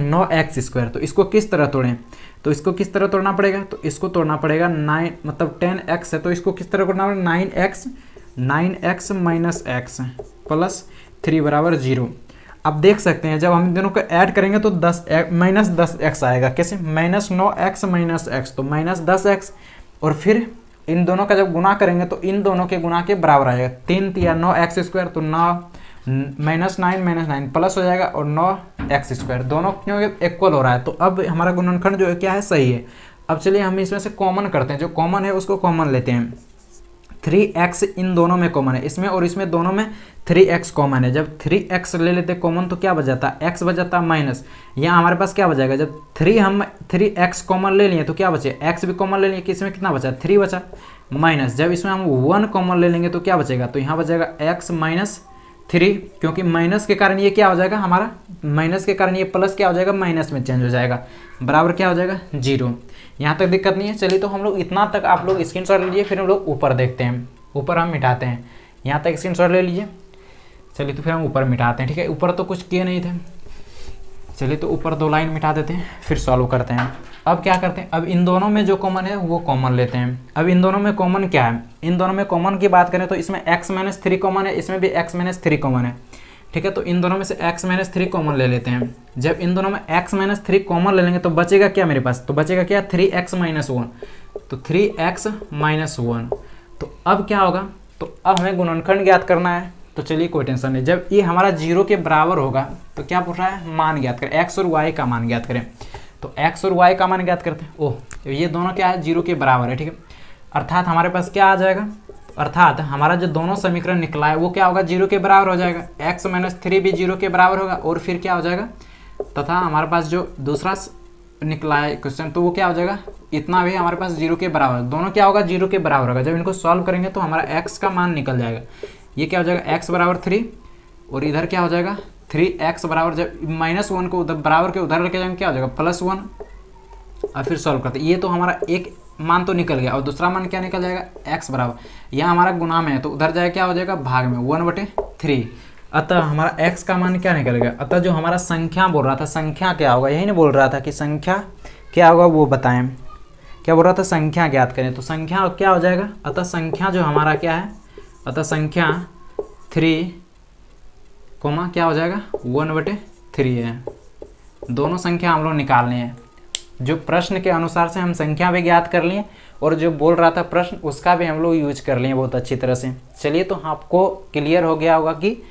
9x²। तो इसको किस तरह तोड़ें, तो इसको किस तरह तोड़ना पड़ेगा, तो इसको तोड़ना पड़ेगा 9 मतलब 10x है तो इसको किस तरह करना पड़ेगा, 9x - x + 3 बराबर 0। अब देख सकते हैं जब हम इन दोनों को ऐड करेंगे तो -10x आएगा। कैसे, -9x - x, तो -10x, और फिर इन दोनों का जब गुना करेंगे तो इन दोनों के गुना के बराबर आएगा, 3 × 9x², तो 9 प्लस हो जाएगा और 9x², दोनों क्यों इक्वल हो रहा है। तो अब हमारा गुणनखंड जो है क्या है, सही है। अब चलिए हम इसमें से कॉमन करते हैं, जो कॉमन है उसको कॉमन लेते हैं। 3x इन दोनों में कॉमन है, इसमें और इसमें दोनों में 3x कॉमन है। जब 3x ले लेते कॉमन तो क्या बच जाता, x बच जाता माइनस, यहाँ हमारे पास क्या बचाएगा, जब 3x कॉमन ले लिए तो क्या बचे, x भी कॉमन ले लिए, कि इसमें कितना बचा, 3 बचा, माइनस जब इसमें हम 1 कॉमन ले लेंगे तो क्या बचेगा, तो यहाँ बचेगा x - 3, क्योंकि माइनस के कारण ये क्या हो जाएगा हमारा, माइनस के कारण ये प्लस क्या हो जाएगा, माइनस में चेंज हो जाएगा, बराबर क्या हो जाएगा 0। यहाँ तक दिक्कत नहीं है। चलिए तो हम लोग इतना तक आप लोग स्क्रीनशॉट ले लीजिए, फिर हम लोग ऊपर देखते हैं, ऊपर हम मिटाते हैं। यहाँ तक स्क्रीनशॉट ले लीजिए। चलिए तो फिर हम ऊपर मिटाते हैं, ठीक है। ऊपर तो कुछ किए नहीं थे, चलिए तो ऊपर 2 लाइन मिटा देते हैं, फिर सॉल्व करते हैं। अब क्या करते हैं, अब इन दोनों में जो कॉमन है वो कॉमन लेते हैं। अब इन दोनों में कॉमन क्या है, इन दोनों में कॉमन की बात करें तो इसमें x-3 कॉमन है, इसमें भी x-3 कॉमन है, ठीक है। तो इन दोनों में से x-3 कॉमन ले लेते हैं। जब इन दोनों में x-3 कॉमन ले लेंगे तो बचेगा क्या मेरे पास, तो बचेगा क्या 3x-1, तो 3x-1। तो अब क्या होगा, तो अब हमें गुणनखंड ज्ञात करना है। तो चलिए कोई टेंशन नहीं, जब ये हमारा 0 के बराबर होगा तो क्या पूछ रहा है, मान ज्ञात करें, x और y का मान ज्ञात करें। तो x और y का मान ज्ञात करते हैं। ओह, ये दोनों क्या है, 0 के बराबर है, ठीक है। अर्थात हमारे पास क्या आ जाएगा, अर्थात हमारा जो दोनों समीकरण निकला है वो क्या होगा, 0 के बराबर हो जाएगा। x-3 भी 0 के बराबर होगा, और फिर क्या हो जाएगा, तथा हमारे पास जो दूसरा निकला है क्वेश्चन तो वो क्या हो जाएगा, इतना भी हमारे पास 0 के बराबर, दोनों क्या होगा 0 के बराबर होगा। जब इनको सॉल्व करेंगे तो हमारा x का मान निकल जाएगा। ये क्या हो जाएगा, x बराबर 3, और इधर क्या हो जाएगा 3x बराबर, जब -1 को उधर बराबर के उधर लेके जाएंगे क्या हो जाएगा +1, और फिर सॉल्व करते हैं। ये तो हमारा एक मान तो निकल गया, और दूसरा मान क्या निकल जाएगा, x बराबर, यहाँ हमारा गुना में है तो उधर जाए क्या हो जाएगा भाग में 1/3। अतः हमारा x का मान क्या निकल गया। अतः जो हमारा संख्या बोल रहा था, संख्या क्या होगा, यही नहीं बोल रहा था कि संख्या क्या होगा वो बताएं, क्या बोल रहा था, संख्या ज्ञात करें। तो संख्या क्या हो जाएगा, अतः संख्या जो हमारा क्या है, अतः संख्या 3, क्या हो जाएगा 1/3 है। दोनों संख्या हम लोग निकालनी है। जो प्रश्न के अनुसार से हम संख्या भी ज्ञात कर लिए, और जो बोल रहा था प्रश्न उसका भी हम लोग यूज कर लिए बहुत अच्छी तरह से। चलिए तो आपको क्लियर हो गया होगा कि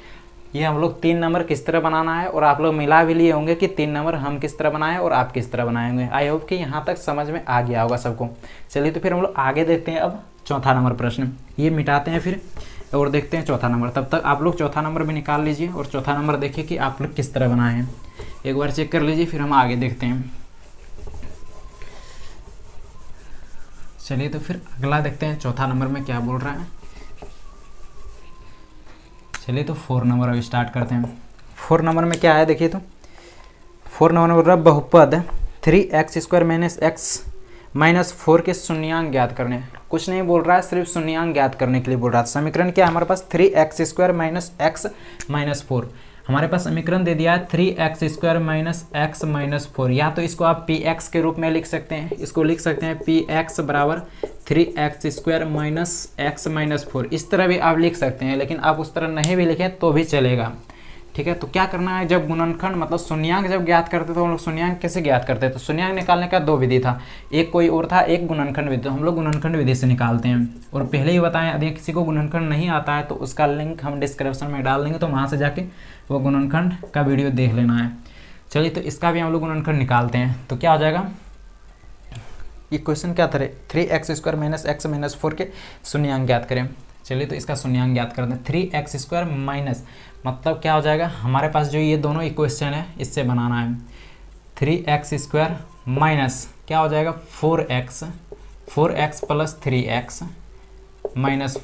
ये हम लोग 3 नंबर किस तरह बनाना है, और आप लोग मिला भी लिए होंगे कि 3 नंबर हम किस तरह बनाएं और आप किस तरह बनाएंगे। आई होप कि यहाँ तक समझ में आ गया होगा सबको। चलिए तो फिर हम लोग आगे देखते हैं। अब चौथा नंबर प्रश्न, ये मिटाते हैं फिर और देखते हैं चौथा नंबर। तब तक आप लोग चौथा नंबर भी निकाल लीजिए, और चौथा नंबर देखिए कि आप लोग किस तरह बनाए हैं, एक बार चेक कर लीजिए, फिर हम आगे देखते हैं। चलिए तो फिर अगला देखते हैं चौथा नंबर में क्या बोल रहा है। चलिए तो 4 नंबर अब स्टार्ट करते हैं। 4 नंबर में क्या है देखिए, तो 4 नंबर में बोल रहा है बहुपद 3x² - x - 4 के शून्यांक ज्ञात करने। कुछ नहीं बोल रहा है, सिर्फ शून्यांक ज्ञात करने के लिए बोल रहा है। समीकरण क्या है हमारे पास, 3x² - x - 4। हमारे पास समीकरण दे दिया है 3x² - x - 4। या तो इसको आप px के रूप में लिख सकते हैं, इसको लिख सकते हैं px बराबर 3x² - x - 4। इस तरह भी आप लिख सकते हैं, लेकिन आप उस तरह नहीं भी लिखें तो भी चलेगा, ठीक है। तो क्या करना है, जब गुणनखंड मतलब शून्यांक जब ज्ञात करते तो हम लोग शून्यांक कैसे ज्ञात करते हैं, तो शून्यांक निकालने का 2 विधि था, एक कोई और था, एक गुणनखंड विधि। तो हम लोग गुणनखंड विधि से निकालते हैं। और पहले ही बताएं, यदि किसी को गुणनखंड नहीं आता है तो उसका लिंक हम डिस्क्रिप्शन में डाल देंगे, तो वहाँ से जाके वो गुणनखंड का वीडियो देख लेना है। चलिए तो इसका भी हम लोग गुणनखंड निकालते हैं। तो क्या हो जाएगा, ये क्वेश्चन क्या था, 3x² - x - 4 के शून्यांक ज्ञात करें। चलिए तो इसका शून्यांक ज्ञात करते हैं। 3x² माइनस मतलब क्या हो जाएगा, हमारे पास जो ये दोनों इक्वेशन है इससे बनाना है। 3x² माइनस क्या हो जाएगा 4x + 3x -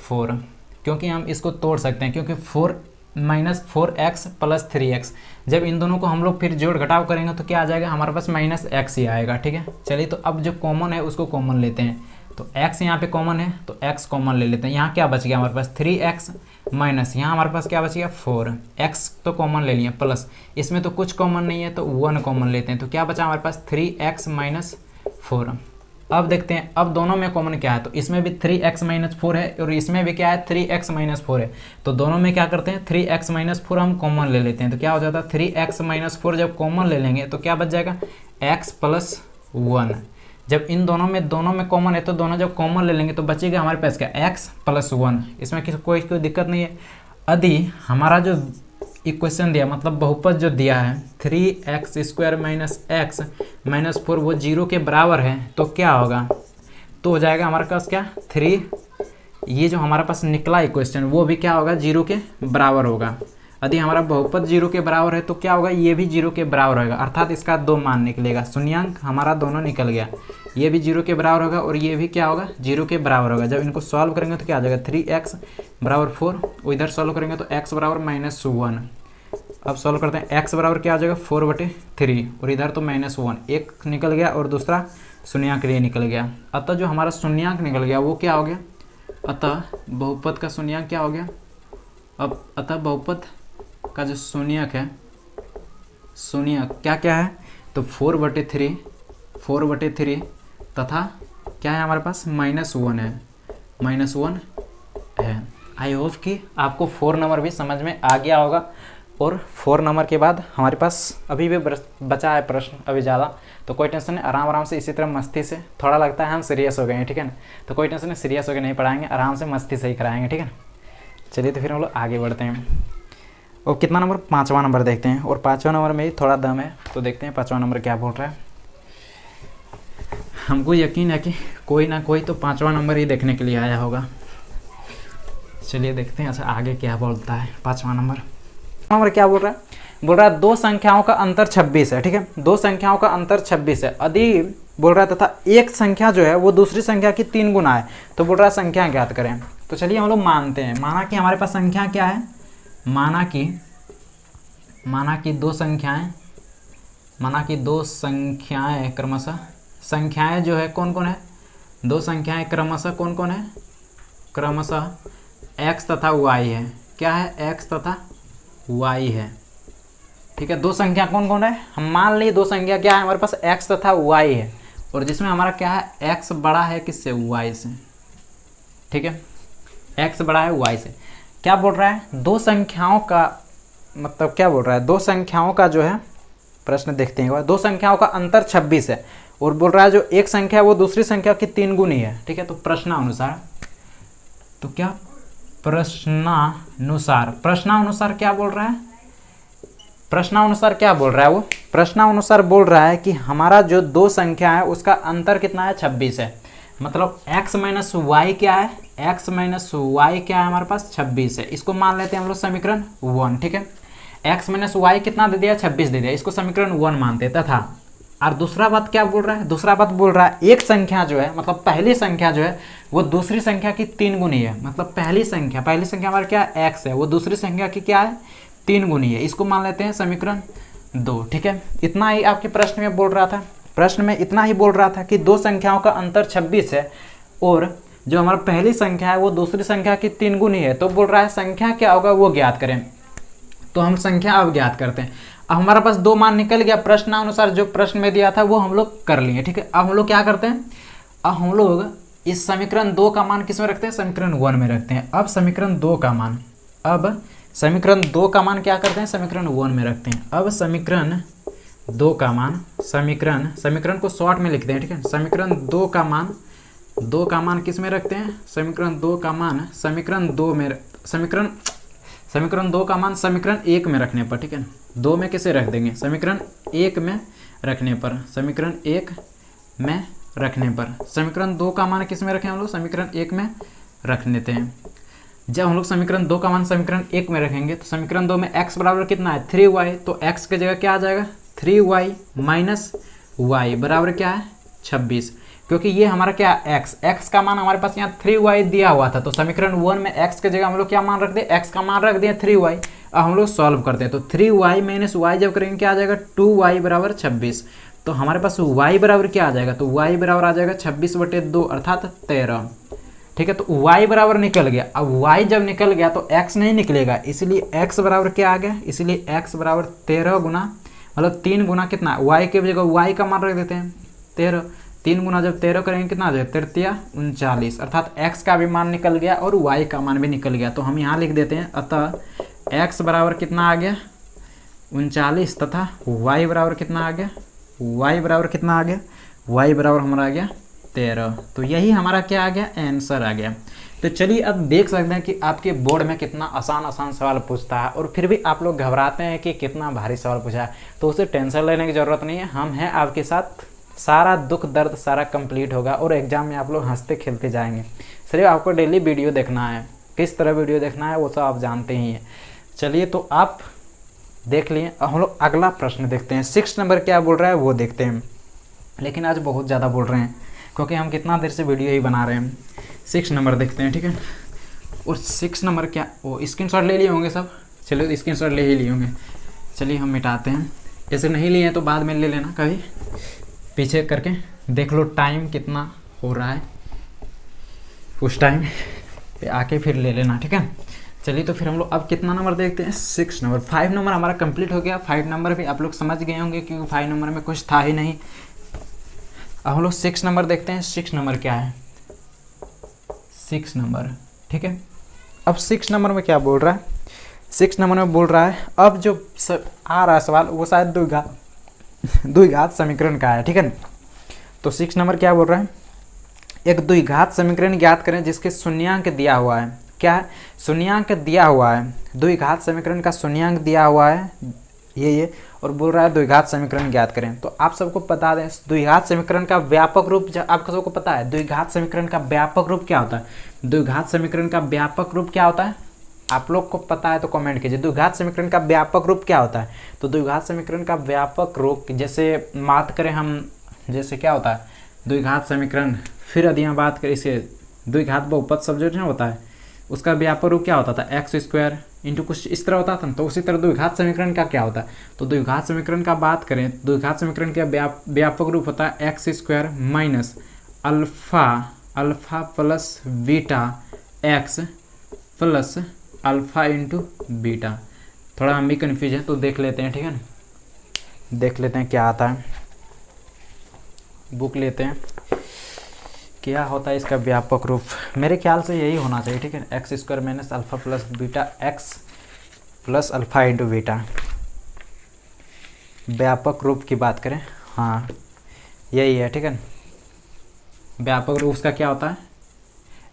4, क्योंकि हम इसको तोड़ सकते हैं, क्योंकि 4x + 3x, जब इन दोनों को हम लोग फिर जोड़ घटाव करेंगे तो क्या आ जाएगा हमारे पास -x ही आएगा, ठीक है। चलिए तो अब जो कॉमन है उसको कॉमन लेते हैं। तो x यहाँ पे कॉमन है तो x कॉमन ले लेते हैं। यहाँ क्या बच गया हमारे पास 3x माइनस यहाँ हमारे पास क्या बच गया 4x, तो कॉमन ले लिए, प्लस इसमें तो कुछ कॉमन नहीं है तो 1 कॉमन लेते हैं। तो क्या बचा हमारे पास 3x - 4। अब देखते हैं अब दोनों में कॉमन क्या है, तो इसमें भी 3x - 4 है और इसमें भी क्या है 3x - 4 है। तो दोनों में क्या करते हैं 3x - 4 हम कॉमन ले लेते हैं। तो क्या हो जाता है 3x - 4 जब कॉमन ले लेंगे तो क्या बच जाएगा x + 1। जब इन दोनों में कॉमन है तो दोनों जब कॉमन ले लेंगे तो बचेगा हमारे पास क्या x + 1। इसमें कोई दिक्कत नहीं है। यदि हमारा जो इक्वेशन दिया मतलब बहुपद जो दिया है 3x² - x - 4 वो 0 के बराबर है तो क्या होगा, तो हो जाएगा हमारे पास क्या 3, ये जो हमारे पास निकला इक्वेशन वो भी क्या होगा 0 के बराबर होगा। यदि हमारा बहुपद 0 के बराबर है तो क्या होगा, ये भी 0 के बराबर होगा, अर्थात इसका 2 मान निकलेगा। शून्यांक हमारा दोनों निकल गया, ये भी 0 के बराबर होगा और ये भी क्या होगा, 0 के बराबर होगा। जब इनको सॉल्व करेंगे तो क्या आ जाएगा, 3x बराबर 4, इधर सॉल्व करेंगे तो x बराबर -1। अब सॉल्व करते हैं, x बराबर क्या आ जाएगा 4/3 और इधर तो -1, एक निकल गया और दूसरा शून्यांक ये निकल गया। अतः जो हमारा शून्यांक निकल गया वो क्या हो गया, अतः बहुपद का शून्यांक क्या हो गया। अब अतः बहुपद का जो शून्यक है, शून्यक क्या क्या है, तो 4/3 तथा क्या है हमारे पास -1 है, -1 है। आई होप कि आपको 4 नंबर भी समझ में आ गया होगा। और 4 नंबर के बाद हमारे पास अभी भी बचा है प्रश्न अभी ज़्यादा, तो कोई टेंशन नहीं, आराम आराम से इसी तरह मस्ती से। थोड़ा लगता है हम सीरियस हो गए हैं, ठीक है ना, तो कोई टेंशन नहीं, सीरियस होकर नहीं पढ़ाएंगे, आराम से मस्ती से ही कराएंगे, ठीक है ना। चलिए तो फिर हम लोग आगे बढ़ते हैं और कितना नंबर, 5वां नंबर देखते हैं। और 5वां नंबर में ही थोड़ा दम है, तो देखते हैं 5वां नंबर क्या बोल रहा है। हमको यकीन है कि कोई ना कोई तो 5वां नंबर ही देखने के लिए आया होगा। चलिए देखते हैं अच्छा आगे क्या बोलता है। 5वां नंबर क्या बोल रहा है, बोल रहा है 2 संख्याओं का अंतर 26 है, ठीक है, 2 संख्याओं का अंतर 26 है। यदि बोल रहा है तथा एक संख्या जो है वो दूसरी संख्या की 3 गुना है, तो बोल रहा है संख्या ज्ञात करें। तो चलिए हम लोग मानते हैं, माना कि हमारे पास संख्या क्या है, माना कि 2 संख्याएं क्रमशः, संख्याएं जो है कौन कौन है, 2 संख्याएं क्रमशः कौन कौन है, क्रमशः x तथा y है। क्या है, x तथा y है, ठीक है। 2 संख्या कौन कौन है, हम मान लिए 2 संख्या क्या है हमारे पास, x तथा y है, और जिसमें हमारा क्या है, x बड़ा है किससे, y से, ठीक है, x बड़ा है y से। क्या बोल रहा है, 2 संख्याओं का मतलब क्या बोल रहा है, 2 संख्याओं का जो है, प्रश्न देखते हैं, 2 संख्याओं का अंतर 26 है और बोल रहा है जो एक संख्या है वो दूसरी संख्या की 3 गुनी है, ठीक है। तो प्रश्नानुसार, तो क्या प्रश्नानुसार क्या बोल रहा है, प्रश्नानुसार क्या बोल रहा है वो, प्रश्नानुसार बोल रहा है कि हमारा जो 2 संख्या है उसका अंतर कितना है, 26 है। मतलब x माइनस वाई क्या है, x माइनस वाई क्या है हमारे पास, 26 है। इसको मान लेते हैं हम लोग समीकरण 1, ठीक है। x माइनस वाई कितना दे दिया, 26 दे दिया, इसको समीकरण 1 मानते तथा। और दूसरा बात क्या बोल रहा है, दूसरा बात बोल रहा है एक संख्या जो है, मतलब पहली संख्या जो है वो दूसरी संख्या की 3 गुनी है। मतलब पहली संख्या हमारा क्या है, x है, वो दूसरी संख्या की क्या है, 3 गुनी है। इसको मान लेते हैं समीकरण 2, ठीक है। इतना ही आपके प्रश्न में बोल रहा था, प्रश्न में इतना ही बोल रहा था कि 2 संख्याओं का अंतर 26 है और जो हमारा पहली संख्या है वो दूसरी संख्या की 3 गुनी है। तो बोल रहा है संख्या क्या होगा वो ज्ञात करें। तो हम संख्या अब ज्ञात करते हैं। अब हमारे पास 2 मान निकल गया, प्रश्नानुसार जो प्रश्न में दिया था वो हम लोग कर लिए, ठीक है। अब हम लोग क्या करते हैं, अब हम लोग इस समीकरण 2 का मान किस में रखते हैं, समीकरण 1 में रखते हैं। अब समीकरण 2 का मान, अब समीकरण 2 का मान क्या करते हैं, समीकरण 1 में रखते हैं। अब समीकरण 2 का मान, समीकरण को शॉर्ट में लिखते हैं, ठीक है। समीकरण 2 का मान किस में रखते हैं, समीकरण 2 का मान समीकरण 2 में, समीकरण 2 का मान समीकरण 1 में रखने पर, ठीक है। 2 में किसे रख देंगे, समीकरण 1 में रखने पर, समीकरण 1 में रखने पर। समीकरण 2 का मान किस में रखें हम लोग, समीकरण 1 में रख लेते हैं। जब हम लोग समीकरण 2 का मान समीकरण 1 में रखेंगे तो समीकरण 2 में x बराबर कितना है, 3y, तो x की जगह क्या आ जाएगा, 3y माइनस y बराबर क्या है, 26। क्योंकि ये हमारा क्या है, x का मान हमारे पास यहाँ 3y दिया हुआ था, तो समीकरण 1 में x की जगह हम लोग क्या मान रख दिए, x का मान रख दिया 3y। अब हम लोग सॉल्व करते हैं, तो 3y माइनस y जब करेंगे क्या आ जाएगा, 2y बराबर 26। तो हमारे पास y बराबर क्या आ जाएगा, तो y बराबर आ जाएगा 26/2 अर्थात 13, ठीक है। तो y बराबर निकल गया। अब y जब निकल गया तो x नहीं निकलेगा, इसलिए x बराबर क्या आ गया, इसलिए x बराबर 13 गुना, मतलब 3 गुना कितना, y के जगह y का मान रख देते हैं 13, 3 गुना जब 13 करेंगे कितना आ जाएगा, 3×3 = 39, अर्थात x का भी मान निकल गया और y का मान भी निकल गया। तो हम यहाँ लिख देते हैं, अतः x बराबर कितना आ गया, 39 तथा y बराबर कितना आ गया, y बराबर कितना आ गया, y बराबर हमारा आ गया 13। तो यही हमारा क्या आ गया, आंसर आ गया। तो चलिए अब देख सकते हैं कि आपके बोर्ड में कितना आसान सवाल पूछता है और फिर भी आप लोग घबराते हैं कि कितना भारी सवाल पूछा है। तो उसे टेंशन लेने की ज़रूरत नहीं है, हम हैं आपके साथ, सारा दुख दर्द सारा कंप्लीट होगा और एग्जाम में आप लोग हंसते खेलते जाएंगे। सिर्फ आपको डेली वीडियो देखना है, किस तरह वीडियो देखना है वो सब आप जानते ही हैं। चलिए तो आप देख लिए। अब हम लोग अगला प्रश्न देखते हैं। 6 नंबर क्या बोल रहा है वो देखते हैं। लेकिन आज बहुत ज़्यादा बोल रहे हैं क्योंकि हम कितना देर से वीडियो ही बना रहे हैं। 6 नंबर देखते हैं, ठीक है। और 6 नंबर क्या, वो स्क्रीनशॉट ले लिए होंगे सब। चलिए तो स्क्रीनशॉट ले ही लिए होंगे। चलिए हम मिटाते हैं। ऐसे नहीं लिए हैं तो बाद में ले लेना, कभी पीछे करके देख लो टाइम कितना हो रहा है, उस टाइम पे आके फिर ले लेना, ठीक है। चलिए तो फिर हम लोग अब कितना नंबर देखते हैं, 6 नंबर। 5 नंबर हमारा कंप्लीट हो गया। 5 नंबर भी आप लोग समझ गए होंगे क्योंकि 5 नंबर में कुछ था ही नहीं। अब हम लोग 6 नंबर देखते हैं। 6 नंबर क्या है, 6 नंबर, ठीक है। अब 6 नंबर में क्या बोल रहा है, 6 नंबर में बोल रहा है, अब जो आ रहा है सवाल वो शायद द्विघात समीकरण का है, ठीक है। तो 6 नंबर क्या बोल रहा है, एक द्विघात समीकरण ज्ञात करें जिसके शून्यांक दिया हुआ है। क्या है, शून्यांक दिया हुआ है। द्विघात समीकरण का शून्यांक दिया हुआ है ये और बोल रहा है द्विघात समीकरण ज्ञात करें। तो आप सबको बता दें द्विघात समीकरण का व्यापक रूप, आप सबको पता है द्विघात समीकरण का व्यापक रूप क्या होता है। द्विघात समीकरण का व्यापक रूप क्या होता है, आप लोग को पता है तो कमेंट कीजिए। द्विघात समीकरण का व्यापक रूप क्या होता है। तो द्विघात समीकरण का व्यापक रूप, जैसे बात करें हम, जैसे क्या होता है द्विघात समीकरण, फिर यदि हम बात करें इसे द्विघात बहुपद सब जो होता है उसका व्यापक रूप क्या होता था, x² इंटू कुछ इस तरह होता था। तो उसी तरह द्विघात समीकरण का क्या होता है। तो द्विघात समीकरण का बात करें, द्विघात समीकरण का व्यापक रूप होता है x² minus alpha plus beta x plus alpha into beta. थोड़ा हम भी कन्फ्यूज है तो देख लेते हैं, ठीक है ना। देख लेते हैं क्या आता है, बुक लेते हैं क्या होता है इसका व्यापक रूप। मेरे ख्याल से यही होना चाहिए, ठीक है। x² minus alpha plus beta x plus alpha into beta. व्यापक रूप की बात करें, हाँ यही है, ठीक है। व्यापक रूप उसका क्या होता है,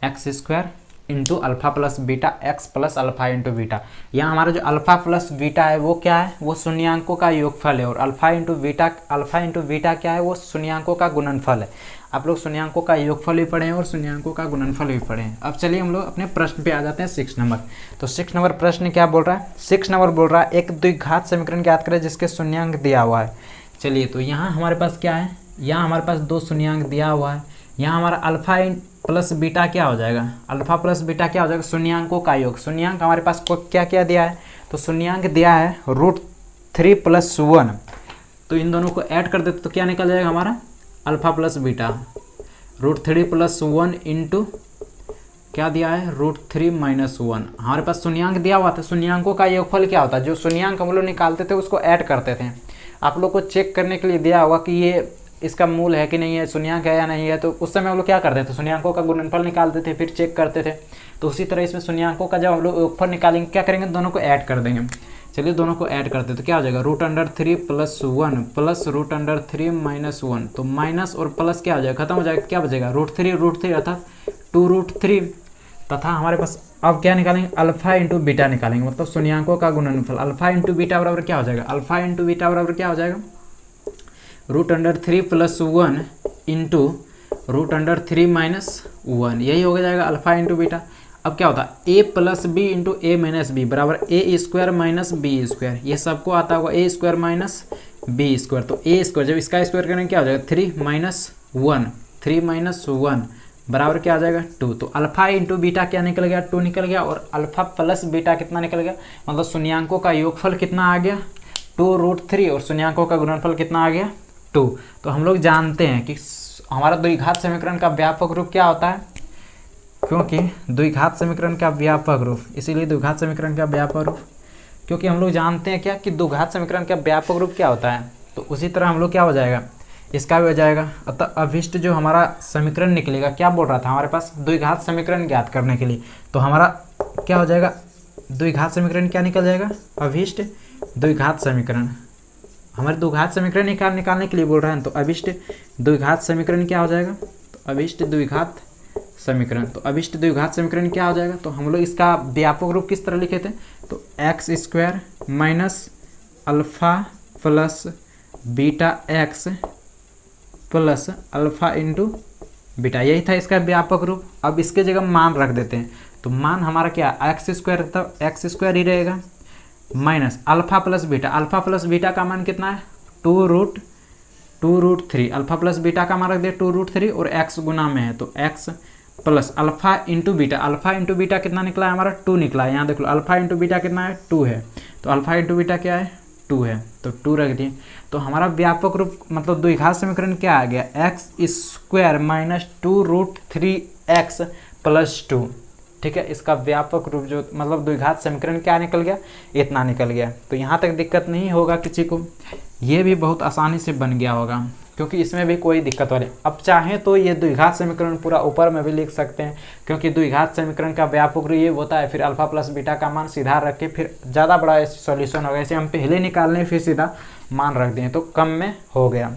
x² into alpha plus beta x plus alpha into beta. यहाँ हमारा जो अल्फा प्लस बीटा है वो क्या है, वो शून्यांकों का योगफल है। और अल्फा इंटू बीटा क्या है, वो शून्यांकों का गुणनफल है। आप लोग शून्यांकों का योगफल भी पढ़े हैं और शून्यांकों का गुणनफल भी पढ़े हैं। अब चलिए हम लोग अपने प्रश्न पे आ जाते हैं 6 नंबर। तो 6 नंबर प्रश्न क्या बोल रहा है, 6 नंबर बोल रहा है एक द्विघात समीकरण ज्ञात करें जिसके शून्यांक दिया हुआ है। चलिए तो यहाँ हमारे पास क्या है, यहाँ हमारे पास 2 शून्यांक दिया हुआ है। यहाँ हमारा अल्फा प्लस बीटा क्या हो जाएगा, अल्फा प्लस बीटा क्या हो जाएगा, शून्यांकों का योग। शून्यांक हमारे पास को क्या क्या दिया है, तो शून्यांक दिया है √3 + 1। तो इन दोनों को ऐड कर देते तो क्या निकल जाएगा हमारा, अल्फा प्लस बीटा। √3 + 1 इंटू क्या दिया है, √3 - 1। हमारे पास शून्यांक दिया हुआ था। शून्यांकों का योगफल क्या होता है, जो शून्यांक हम लोग निकालते थे उसको ऐड करते थे। आप लोग को चेक करने के लिए दिया होगा कि ये इसका मूल है कि नहीं है, शून्यांक है या नहीं है। तो उस समय हम लोग क्या करते थे, शून्यांकों का गुणनफल निकालते थे फिर चेक करते थे। तो उसी तरह इसमें शून्यांकों का जब हम लोग योगफल निकालेंगे क्या करेंगे, दोनों को ऐड कर देंगे। चलिए दोनों को ऐड करते तो क्या हो जाएगा, √3 + 1 प्लस √3 - 1। तो माइनस और प्लस क्या हो जाएगा, खत्म हो जाएगा, क्या बचेगा √3 अर्थात 2√3। तथा हमारे पास अब क्या निकालेंगे, अल्फा इंटू बीटा निकालेंगे, मतलब शून्यांकों का गुणनफल। अल्फा इंटू बीटा बराबर क्या हो जाएगा, अल्फा इंटू बीटा बराबर क्या हो जाएगा, √3 + 1 इंटू √3 - 1। यही हो जाएगा अल्फा इंटू बीटा। अब क्या होता है, a + b into a - b बराबर a² - b²। ये सबको आता होगा a² - b²। तो a² जब इसका स्क्वायर करेंगे क्या हो जाएगा, 3 - 1 बराबर क्या आ जाएगा, 2। तो अल्फा इंटू बीटा क्या निकल गया, 2 निकल गया। और अल्फा प्लस बीटा कितना निकल गया, मतलब शून्यांकों का योगफल कितना आ गया, 2√3 और शून्यांकों का गुणनफल कितना आ गया, 2। तो हम लोग जानते हैं कि हमारा द्विघात समीकरण का व्यापक रूप क्या होता है, क्योंकि द्विघात समीकरण का व्यापक रूप, इसीलिए द्विघात समीकरण का व्यापक रूप, क्योंकि हम लोग जानते हैं क्या कि द्विघात समीकरण का व्यापक रूप क्या होता है। तो उसी तरह हम लोग क्या हो जाएगा, इसका भी हो जाएगा। अतः अभिष्ट जो हमारा समीकरण निकलेगा, क्या बोल रहा था हमारे पास, द्विघात समीकरण ज्ञात करने के लिए। तो हमारा क्या हो जाएगा, द्विघात समीकरण क्या निकल जाएगा, अभिष्ट द्विघात समीकरण। हमारे द्विघात समीकरण निकालने के लिए बोल रहे हैं। तो अभिष्ट द्विघात समीकरण क्या हो जाएगा, तो अभिष्ट द्विघात समीकरण। तो अभिष्ट द्विघात समीकरण क्या हो जाएगा, तो हम लोग इसका व्यापक रूप किस तरह लिखे थे, तो x² minus alpha plus beta x plus alpha into beta, यही था इसका व्यापक रूप। अब इसके जगह मान रख देते हैं। तो मान हमारा क्या, x² तब x² ही रहेगा। Minus alpha plus beta. Alpha plus beta का मान कितना है 2√3। अल्फा प्लस बीटा का मान रख दिया 2√3 और x गुना में है तो x plus alpha into beta. Alpha into beta कितना निकला है हमारा 2 निकला है। यहाँ देख लो अल्फा इंटू बीटा कितना है 2 है, तो अल्फा इंटू बीटा क्या है 2 है, तो 2 रख दिए। तो हमारा व्यापक रूप मतलब द्विघात समीकरण क्या आ गया x² माइनस 2√3x प्लस 2। ठीक है, इसका व्यापक रूप जो मतलब द्विघात समीकरण क्या निकल गया, इतना निकल गया। तो यहाँ तक दिक्कत नहीं होगा किसी को, ये भी बहुत आसानी से बन गया होगा क्योंकि इसमें भी कोई दिक्कत वाले। अब चाहें तो ये द्विघात समीकरण पूरा ऊपर में भी लिख सकते हैं क्योंकि द्विघात समीकरण का व्यापक रूप ये होता है, फिर अल्फा प्लस बीटा का मान सीधा रख के फिर ज़्यादा बड़ा सॉल्यूशन होगा। ऐसे हम पहले निकालने फिर सीधा मान रख दें तो कम में हो गया।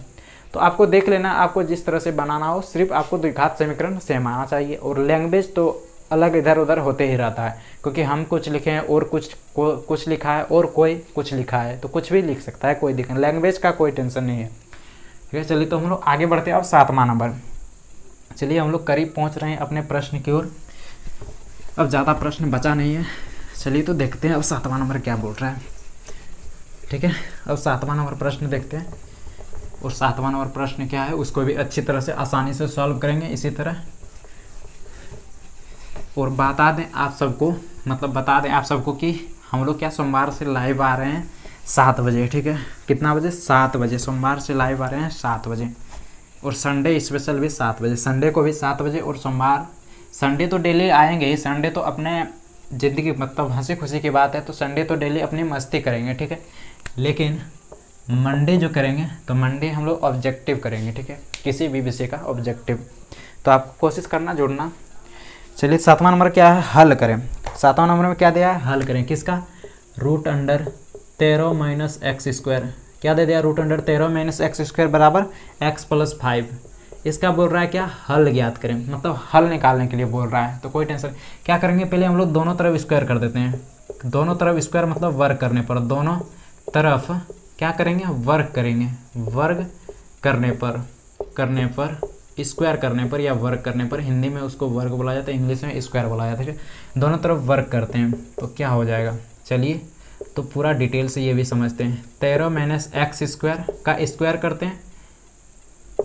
तो आपको देख लेना, आपको जिस तरह से बनाना हो, सिर्फ आपको द्विघात समीकरण सेम आना चाहिए। और लैंग्वेज तो अलग इधर उधर होते ही रहता है क्योंकि हम कुछ लिखे हैं और कुछ लिखा है और कोई कुछ लिखा है, तो कुछ भी लिख सकता है, कोई दिक्कत नहीं, लैंग्वेज का कोई टेंशन नहीं है। ठीक है, चलिए तो हम लोग आगे बढ़ते हैं। अब 7वां नंबर, चलिए हम लोग करीब पहुंच रहे हैं अपने प्रश्न की ओर। अब ज़्यादा प्रश्न बचा नहीं है, चलिए तो देखते हैं अब 7वां नंबर क्या बोल रहा है। ठीक है, अब 7वां नंबर प्रश्न देखते हैं और 7वां नंबर प्रश्न क्या है उसको भी अच्छी तरह से आसानी से सॉल्व करेंगे इसी तरह। और बता दें आप सबको, मतलब बता दें आप सबको कि हम लोग क्या सोमवार से लाइव आ रहे हैं 7 बजे। ठीक है, कितना बजे 7 बजे, सोमवार से लाइव आ रहे हैं 7 बजे। और संडे स्पेशल भी 7 बजे, संडे को भी 7 बजे। और सोमवार संडे तो डेली आएंगे ही, संडे तो अपने ज़िंदगी मतलब हंसी खुशी की बात है, तो संडे तो डेली अपनी मस्ती करेंगे। ठीक है, लेकिन मंडे जो करेंगे तो मंडे हम लोग ऑब्जेक्टिव करेंगे। ठीक है, किसी भी विषय का ऑब्जेक्टिव, तो आप कोशिश करना जुड़ना। चलिए 7वां नंबर क्या है, हल करें। 7वां नंबर में क्या दिया है, हल करें किसका, √13 माइनस x²। क्या दे दिया, √13 माइनस x² बराबर x प्लस 5। इसका बोल रहा है क्या, हल ज्ञात करें, मतलब हल निकालने के लिए बोल रहा है। तो कोई टेंशन, क्या करेंगे पहले हम लोग दोनों तरफ स्क्वायर कर देते हैं। दोनों तरफ स्क्वायर मतलब वर्ग करने पर, दोनों तरफ क्या करेंगे, वर्ग करेंगे। वर्ग करने पर स्क्वायर करने पर या वर्ग करने पर, हिंदी में उसको वर्ग बोला जाता है, इंग्लिश में स्क्वायर बोला जाता है। ठीक है, दोनों तरफ वर्ग करते हैं तो क्या हो जाएगा, चलिए तो पूरा डिटेल से ये भी समझते हैं। 13 माइनस x² का स्क्वायर करते हैं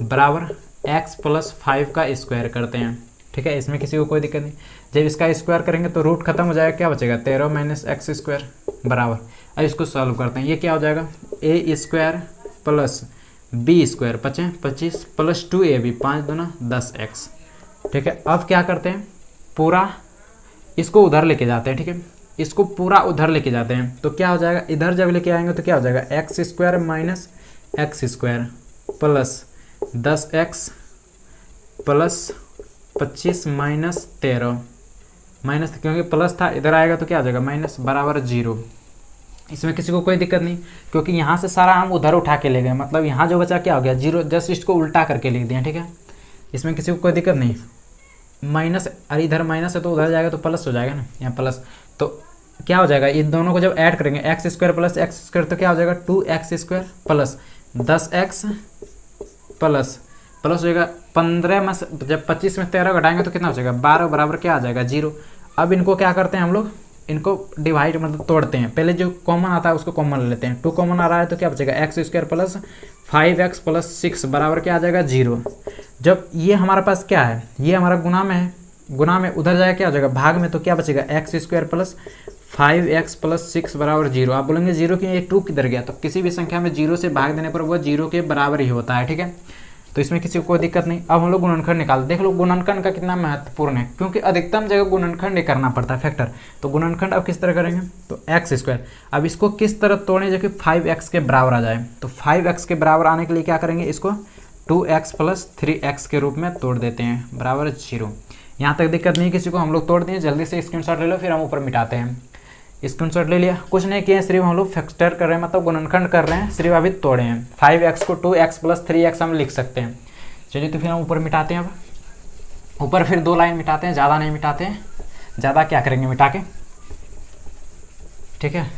बराबर x प्लस 5 का स्क्वायर करते हैं। ठीक है, इसमें किसी को कोई दिक्कत नहीं। जब इसका स्क्वायर करेंगे तो रूट खत्म हो जाएगा, क्या बचेगा 13 माइनस x² बराबर। अब इसको सॉल्व करते हैं, ये क्या हो जाएगा a² plus b² 25 plus 2ab 5 दूना 10x। ठीक है, अब क्या करते हैं, पूरा इसको उधर लेके जाते हैं। ठीक है, इसको पूरा उधर लेके जाते हैं तो क्या हो जाएगा, इधर जब लेके आएंगे तो क्या हो जाएगा x² minus x² plus 10x plus 25 minus 13 minus, क्योंकि प्लस था इधर आएगा तो क्या हो जाएगा माइनस बराबर 0। इसमें किसी को कोई दिक्कत नहीं क्योंकि यहाँ से सारा हम उधर उठा के ले गए, मतलब यहाँ जो बचा क्या हो गया 0, जस्ट इसको उल्टा करके लिख दिया। ठीक है, इसमें किसी को कोई दिक्कत नहीं। माइनस, अरे इधर माइनस है तो उधर जाएगा तो प्लस हो जाएगा ना, यहाँ प्लस। तो क्या हो जाएगा, इन दोनों को जब ऐड करेंगे x² प्लस x² तो क्या हो जाएगा 2x² प्लस 10x प्लस हो जाएगा 15 में से जब 25 में 13 घटाएंगे तो कितना हो जाएगा 12 बराबर क्या आ जाएगा 0। अब इनको क्या करते हैं हम लोग, इनको डिवाइड मतलब तोड़ते हैं। पहले जो कॉमन आता है उसको कॉमन ले लेते हैं। 2 कॉमन आ रहा है तो क्या बचेगा x² प्लस 5x प्लस 6 बराबर क्या आ जाएगा 0। जब ये हमारे पास क्या है, ये हमारा गुना में है, गुना में उधर जाएगा क्या हो जाएगा भाग में, तो क्या बचेगा x² प्लस 5x प्लस 6 बराबर 0। आप बोलेंगे 0 की ये 2 किधर गया, तो किसी भी संख्या में 0 से भाग देने पर वह 0 के बराबर ही होता है। ठीक है, तो इसमें किसी को कोई दिक्कत नहीं। अब हम लोग गुणनखंड निकाल, देख लो गुणनखंड का कितना महत्वपूर्ण है क्योंकि अधिकतम जगह गुणनखंड ही करना पड़ता है फैक्टर। तो गुणनखंड अब किस तरह करेंगे, तो x²। अब इसको किस तरह तोड़ें जो कि 5x के बराबर आ जाए, तो 5x के बराबर आने के लिए क्या करेंगे, इसको 2x प्लस 3x के रूप में तोड़ देते हैं बराबर 0। यहाँ तक दिक्कत नहीं किसी को, हम लोग तोड़ दिए। जल्दी से स्क्रीनशॉट ले लो फिर हम ऊपर मिटाते हैं। स्क्रीनशॉट ले लिया, कुछ नहीं किए, सिर्फ हम लोग फैक्टर कर रहे हैं मतलब गुणनखंड कर रहे हैं, सिर्फ अभी तोड़े हैं। 5x को 2x प्लस 3x हम लिख सकते हैं। चलिए तो फिर हम ऊपर मिटाते हैं। अब ऊपर फिर 2 लाइन मिटाते हैं, ज़्यादा नहीं मिटाते हैं, ज़्यादा क्या करेंगे मिटा के। ठीक है,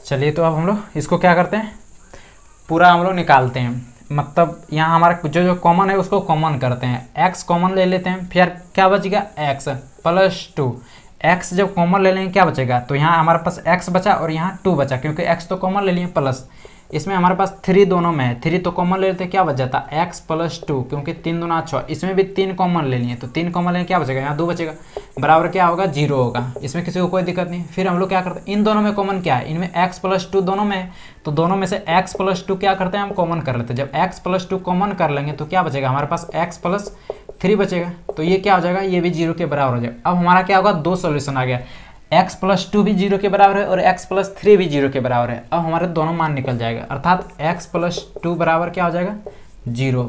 चलिए तो अब हम लोग इसको क्या करते हैं, पूरा हम लोग निकालते हैं। मतलब यहाँ हमारा जो कॉमन है उसको कॉमन करते हैं, x कॉमन ले लेते हैं, फिर क्या बचेगा x प्लस 2। x जब कॉमन ले लेंगे क्या बचेगा, तो यहाँ हमारे पास x बचा और यहाँ 2 बचा, क्योंकि x तो कॉमन ले लिए प्लस इसमें हमारे पास 3 दोनों में है, 3 तो कॉमन ले लेते क्या बच जाता x प्लस 2, क्योंकि 3 दूना 6, इसमें भी 3 कॉमन ले लिए तो 3 कॉमन लेने क्या बचेगा, यहाँ 2 बचेगा, बराबर क्या होगा 0 होगा। इसमें किसी को कोई दिक्कत नहीं। फिर हम लोग क्या करते हैं, इन दोनों में कॉमन क्या है, इनमें x प्लस 2 दोनों में है, तो दोनों में से x प्लस 2 क्या करते हैं हम कॉमन कर लेते हैं। जब x प्लस 2 कॉमन कर लेंगे तो क्या बचेगा हमारे पास x प्लस 3 बचेगा, तो ये क्या हो जाएगा, ये भी 0 के बराबर हो जाएगा। अब हमारा क्या होगा, 2 सोल्यूशन आ गया, x प्लस 2 भी 0 के बराबर है और x प्लस 3 भी 0 के बराबर है। अब हमारे दोनों मान निकल जाएगा, अर्थात x प्लस 2 बराबर क्या हो जाएगा 0,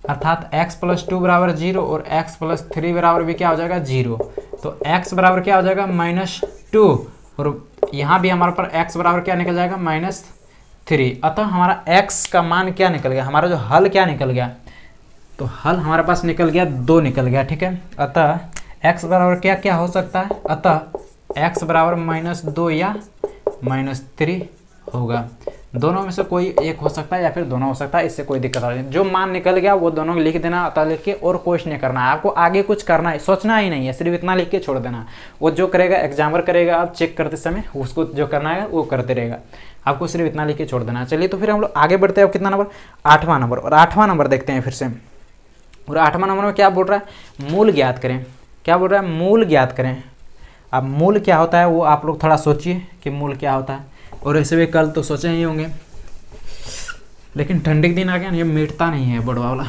अर्थात x प्लस 2 बराबर 0 और x प्लस 3 बराबर भी क्या हो जाएगा 0। तो x बराबर क्या हो जाएगा -2 और यहाँ भी हमारे पर x बराबर क्या निकल जाएगा -3। अतः हमारा x का मान क्या निकल गया, हमारा जो हल क्या निकल गया, तो हल हमारे पास निकल गया 2 निकल गया, ठीक है। अतः x बराबर क्या क्या हो सकता है, अतः x बराबर -2 या -3 होगा। दोनों में से कोई एक हो सकता है या फिर दोनों हो सकता है, इससे कोई दिक्कत नहीं। जो मान निकल गया वो दोनों लिख देना, अतः लिख के, और कुछ नहीं करना है आपको, आगे कुछ करना है सोचना ही नहीं है, सिर्फ इतना लिख के छोड़ देना। वो जो करेगा एग्जामर करेगा, आप चेक करते समय उसको जो करना है वो करते रहेगा, आपको सिर्फ इतना लिख के छोड़ देना। चलिए तो फिर हम लोग आगे बढ़ते हैं। अब कितना नंबर, 8वां नंबर, और 8वां नंबर देखते हैं फिर से। और 8वां नंबर में क्या बोल रहा है, मूल ज्ञात करें। क्या बोल रहा है, मूल ज्ञात करें। अब मूल क्या होता है वो आप लोग थोड़ा सोचिए कि मूल क्या होता है, और ऐसे भी कल तो सोचे ही होंगे, लेकिन ठंडी के दिन आ गया ना, ये मिटता नहीं है बड़वा वाला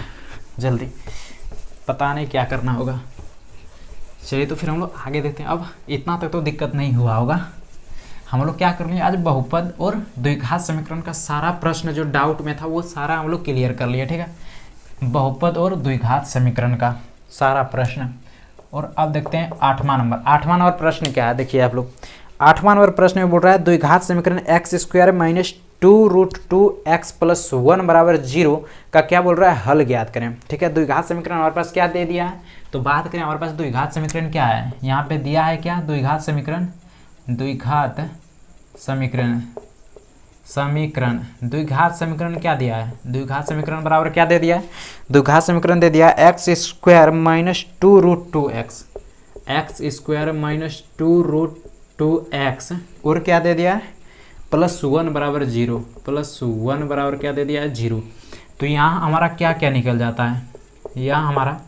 जल्दी, पता नहीं क्या करना होगा। चलिए तो फिर हम लोग आगे देखते हैं। अब इतना तक तो दिक्कत नहीं हुआ होगा। हम लोग क्या कर लिए, आज बहुपद और द्विघात समीकरण का सारा प्रश्न जो डाउट में था वो सारा हम लोग क्लियर कर लिया, ठीक है। बहुपद और द्विघात समीकरण का सारा प्रश्न। और अब देखते हैं 8वां नंबर। 8वां नंबर प्रश्न क्या है, देखिए आप लोग। 8वां नंबर प्रश्न में बोल रहा है द्विघात समीकरण x² - 2√2x + 1 बराबर 0 का क्या बोल रहा है, हल ज्ञात करें, ठीक है। द्विघात समीकरण हमारे पास क्या दे दिया है, तो बात करें हमारे पास द्विघात समीकरण क्या है, यहाँ पे दिया है क्या, द्विघात समीकरण, द्विघात समीकरण क्या दिया है, द्विघात समीकरण बराबर क्या दे दिया है, द्विघात समीकरण दे दिया है x² - 2√2x, x² - 2√2x, और क्या दे दिया है +1 बराबर 0, +1 बराबर क्या दे दिया है 0। तो यहाँ हमारा क्या क्या निकल जाता है, यहाँ हमारा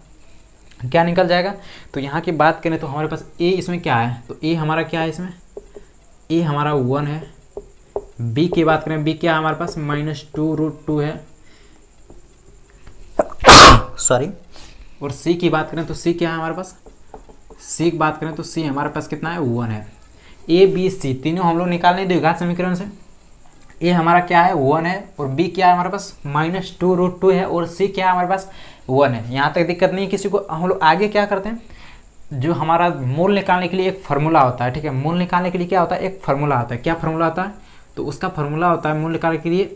क्या निकल जाएगा, तो यहाँ की बात करें तो हमारे पास a इसमें क्या है, तो a हमारा क्या है, इसमें a हमारा 1 है। b की बात करें, b क्या है हमारे पास -2√2 है, सॉरी। और c की बात करें तो c क्या है हमारे पास, c की बात करें तो c हमारे पास कितना है 1 है। a b c तीनों हम लोग निकालने द्विघात समीकरण से। a हमारा क्या है 1 है, और b क्या है हमारे पास -2√2 है, और c क्या है हमारे पास 1 है। यहाँ तक दिक्कत नहीं किसी को। हम लोग आगे क्या करते हैं, जो हमारा मूल निकालने के लिए एक फार्मूला होता है, ठीक है। मूल निकालने के लिए क्या होता है, एक फार्मूला होता है। क्या फार्मूला होता है, तो उसका फार्मूला होता है मूल निकालने के लिए,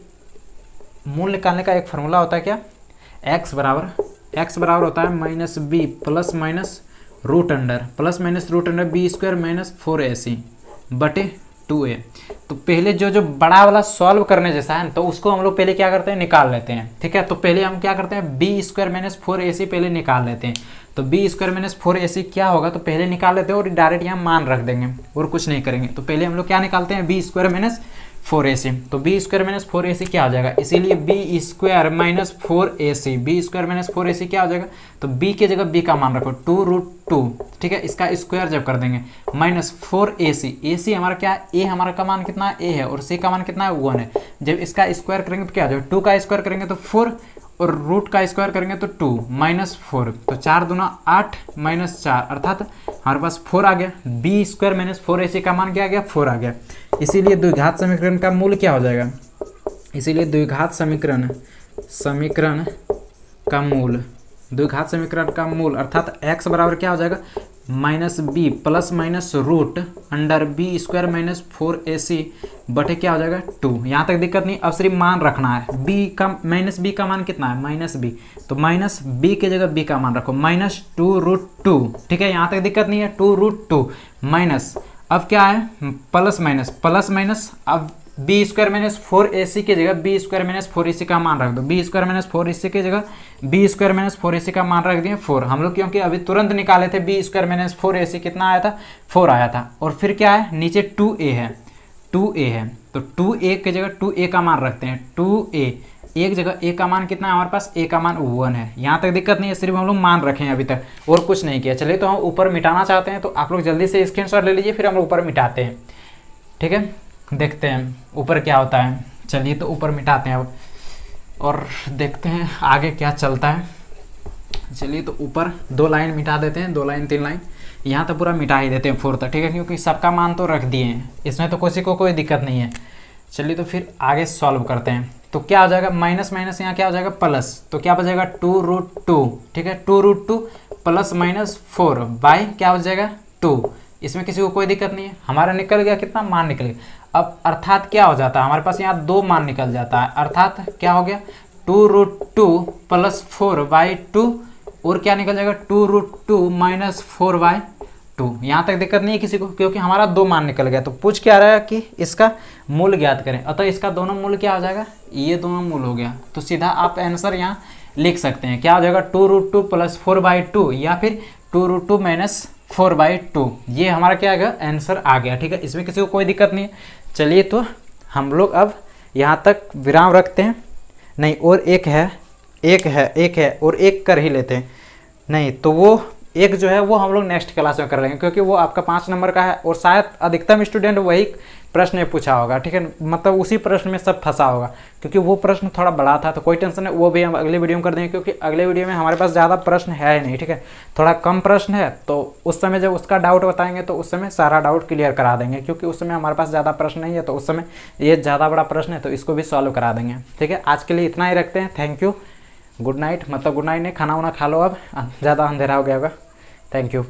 मूल निकालने का एक फार्मूला होता है क्या, x बराबर होता है -b plus minus root under b² - 4ac बटे 2a। तो पहले जो बड़ा वाला सॉल्व करने जैसा है तो उसको हम लोग पहले क्या करते हैं, निकाल लेते हैं, ठीक है। तो पहले हम क्या करते हैं, b² - 4ac पहले निकाल लेते हैं। तो b² - 4ac क्या होगा, तो पहले निकाल लेते हैं और डायरेक्ट यहाँ मान रख देंगे और कुछ नहीं करेंगे। तो पहले हम लोग क्या निकालते हैं, b² - 4ac। तो b² - 4ac क्या हो जाएगा, इसीलिए b² - 4ac, b² - 4ac क्या हो जाएगा, तो b के जगह b का मान रखो 2√2, ठीक है। इसका स्क्वायर जब कर देंगे -4ac, ac हमारा क्या है, a हमारा का मान कितना है, a है, और c का मान कितना है 1 है। जब इसका स्क्वायर करेंगे तो क्या हो जाएगा, 2 का स्क्वायर करेंगे तो 4, और रूट का स्क्वायर करेंगे तो 2 -4, तो 4 दूना 8 -4, अर्थात हमारे पास 4 आ गया। b² - 4ac का मान क्या आ गया, 4 आ गया। इसीलिए द्विघात समीकरण का मूल क्या हो जाएगा, इसीलिए द्विघात समीकरण का मूल, द्विघात समीकरण का मूल अर्थात x बराबर क्या हो जाएगा, -b plus minus root under b² - 4ac बटे क्या हो जाएगा 2। यहाँ तक दिक्कत नहीं, अब सिर्फ मान रखना है। b का मान कितना है, -b, तो -b के जगह b का मान रखो -2√2, ठीक है। यहाँ तक दिक्कत नहीं है, 2√2 माइनस, अब क्या है प्लस माइनस, अब बी स्क्वायर माइनस 4ac की जगह बी स्क्वायर माइनस 4ac का मान रख दो। बी स्क्वायर माइनस 4ac की जगह बी स्क्वायर माइनस 4ac का मान रख दिए 4। हम लोग क्योंकि अभी तुरंत निकाले थे, बी स्क्वायर माइनस 4ac कितना आया था, 4 आया था। और फिर क्या है, नीचे 2a है, 2a है, तो 2a की जगह 2a का मान रखते हैं। 2a एक जगह a का मान कितना है हमारे पास, a का मान 1 है। यहाँ तक दिक्कत नहीं है, सिर्फ हम लोग मान रखे हैं अभी तक और कुछ नहीं किया। चलिए तो हम ऊपर मिटाना चाहते हैं, तो आप लोग जल्दी से स्क्रीनशॉट ले लीजिए, फिर हम लोग ऊपर मिटाते हैं। ठीक है, देखते हैं ऊपर क्या होता है। चलिए तो ऊपर मिटाते हैं अब और देखते हैं आगे क्या चलता है। चलिए तो ऊपर 2 लाइन मिटा देते हैं, 2 लाइन 3 लाइन, यहाँ तो पूरा मिटा ही देते हैं 4 तक। ठीक है, क्योंकि सबका मान तो रख दिए हैं, इसमें तो किसी को कोई दिक्कत नहीं है। चलिए तो फिर आगे सॉल्व करते हैं। तो क्या हो जाएगा, माइनस माइनस यहाँ क्या हो जाएगा प्लस, तो क्या बचेगा 2√2। ठीक है, 2√2 प्लस माइनस 4 बाई क्या हो जाएगा 2। इसमें किसी को कोई दिक्कत नहीं है, हमारा निकल गया कितना, मान निकल गया। अब अर्थात क्या हो जाता है, हमारे पास यहाँ 2 मान निकल जाता है, अर्थात क्या हो गया 2√2 प्लस 4/2 और क्या निकल जाएगा 2√2 माइनस 4/2। यहाँ तक दिक्कत नहीं है किसी को, क्योंकि हमारा 2 मान निकल गया। तो पूछ क्या रहा है कि इसका मूल ज्ञात करें, अतः इसका दोनों मूल क्या हो जाएगा, ये दोनों मूल हो गया। तो सीधा आप आंसर यहाँ लिख सकते हैं, क्या हो जाएगा 2√2 प्लस 4/2 या फिर 2√2 माइनस 4/2। ये हमारा क्या आ गया, आंसर आ गया। ठीक है, इसमें किसी को कोई दिक्कत नहीं है। चलिए तो हम लोग अब यहाँ तक विराम रखते हैं। नहीं, और एक है और एक कर ही लेते हैं। नहीं तो वो एक जो है वो हम लोग नेक्स्ट क्लास में कर लेंगे, क्योंकि वो आपका 5 नंबर का है और शायद अधिकतम स्टूडेंट वही प्रश्न में पूछा होगा। ठीक है, मतलब उसी प्रश्न में सब फंसा होगा, क्योंकि वो प्रश्न थोड़ा बड़ा था। तो कोई टेंशन नहीं, वो भी हम अगले वीडियो में कर देंगे, क्योंकि अगले वीडियो में हमारे पास ज़्यादा प्रश्न है नहीं। ठीक है, थोड़ा कम प्रश्न है, तो उस समय जब उसका डाउट बताएंगे तो उस समय सारा डाउट क्लियर करा देंगे, क्योंकि उस समय हमारे पास ज़्यादा प्रश्न नहीं है। तो उस समय ये ज़्यादा बड़ा प्रश्न है, तो इसको भी सॉल्व करा देंगे। ठीक है, आज के लिए इतना ही रखते हैं। Thank you, good night. मतलब गुड नाइट नहीं, खाना वाना खा लो, अब ज़्यादा अंधेरा हो गया होगा। Thank you.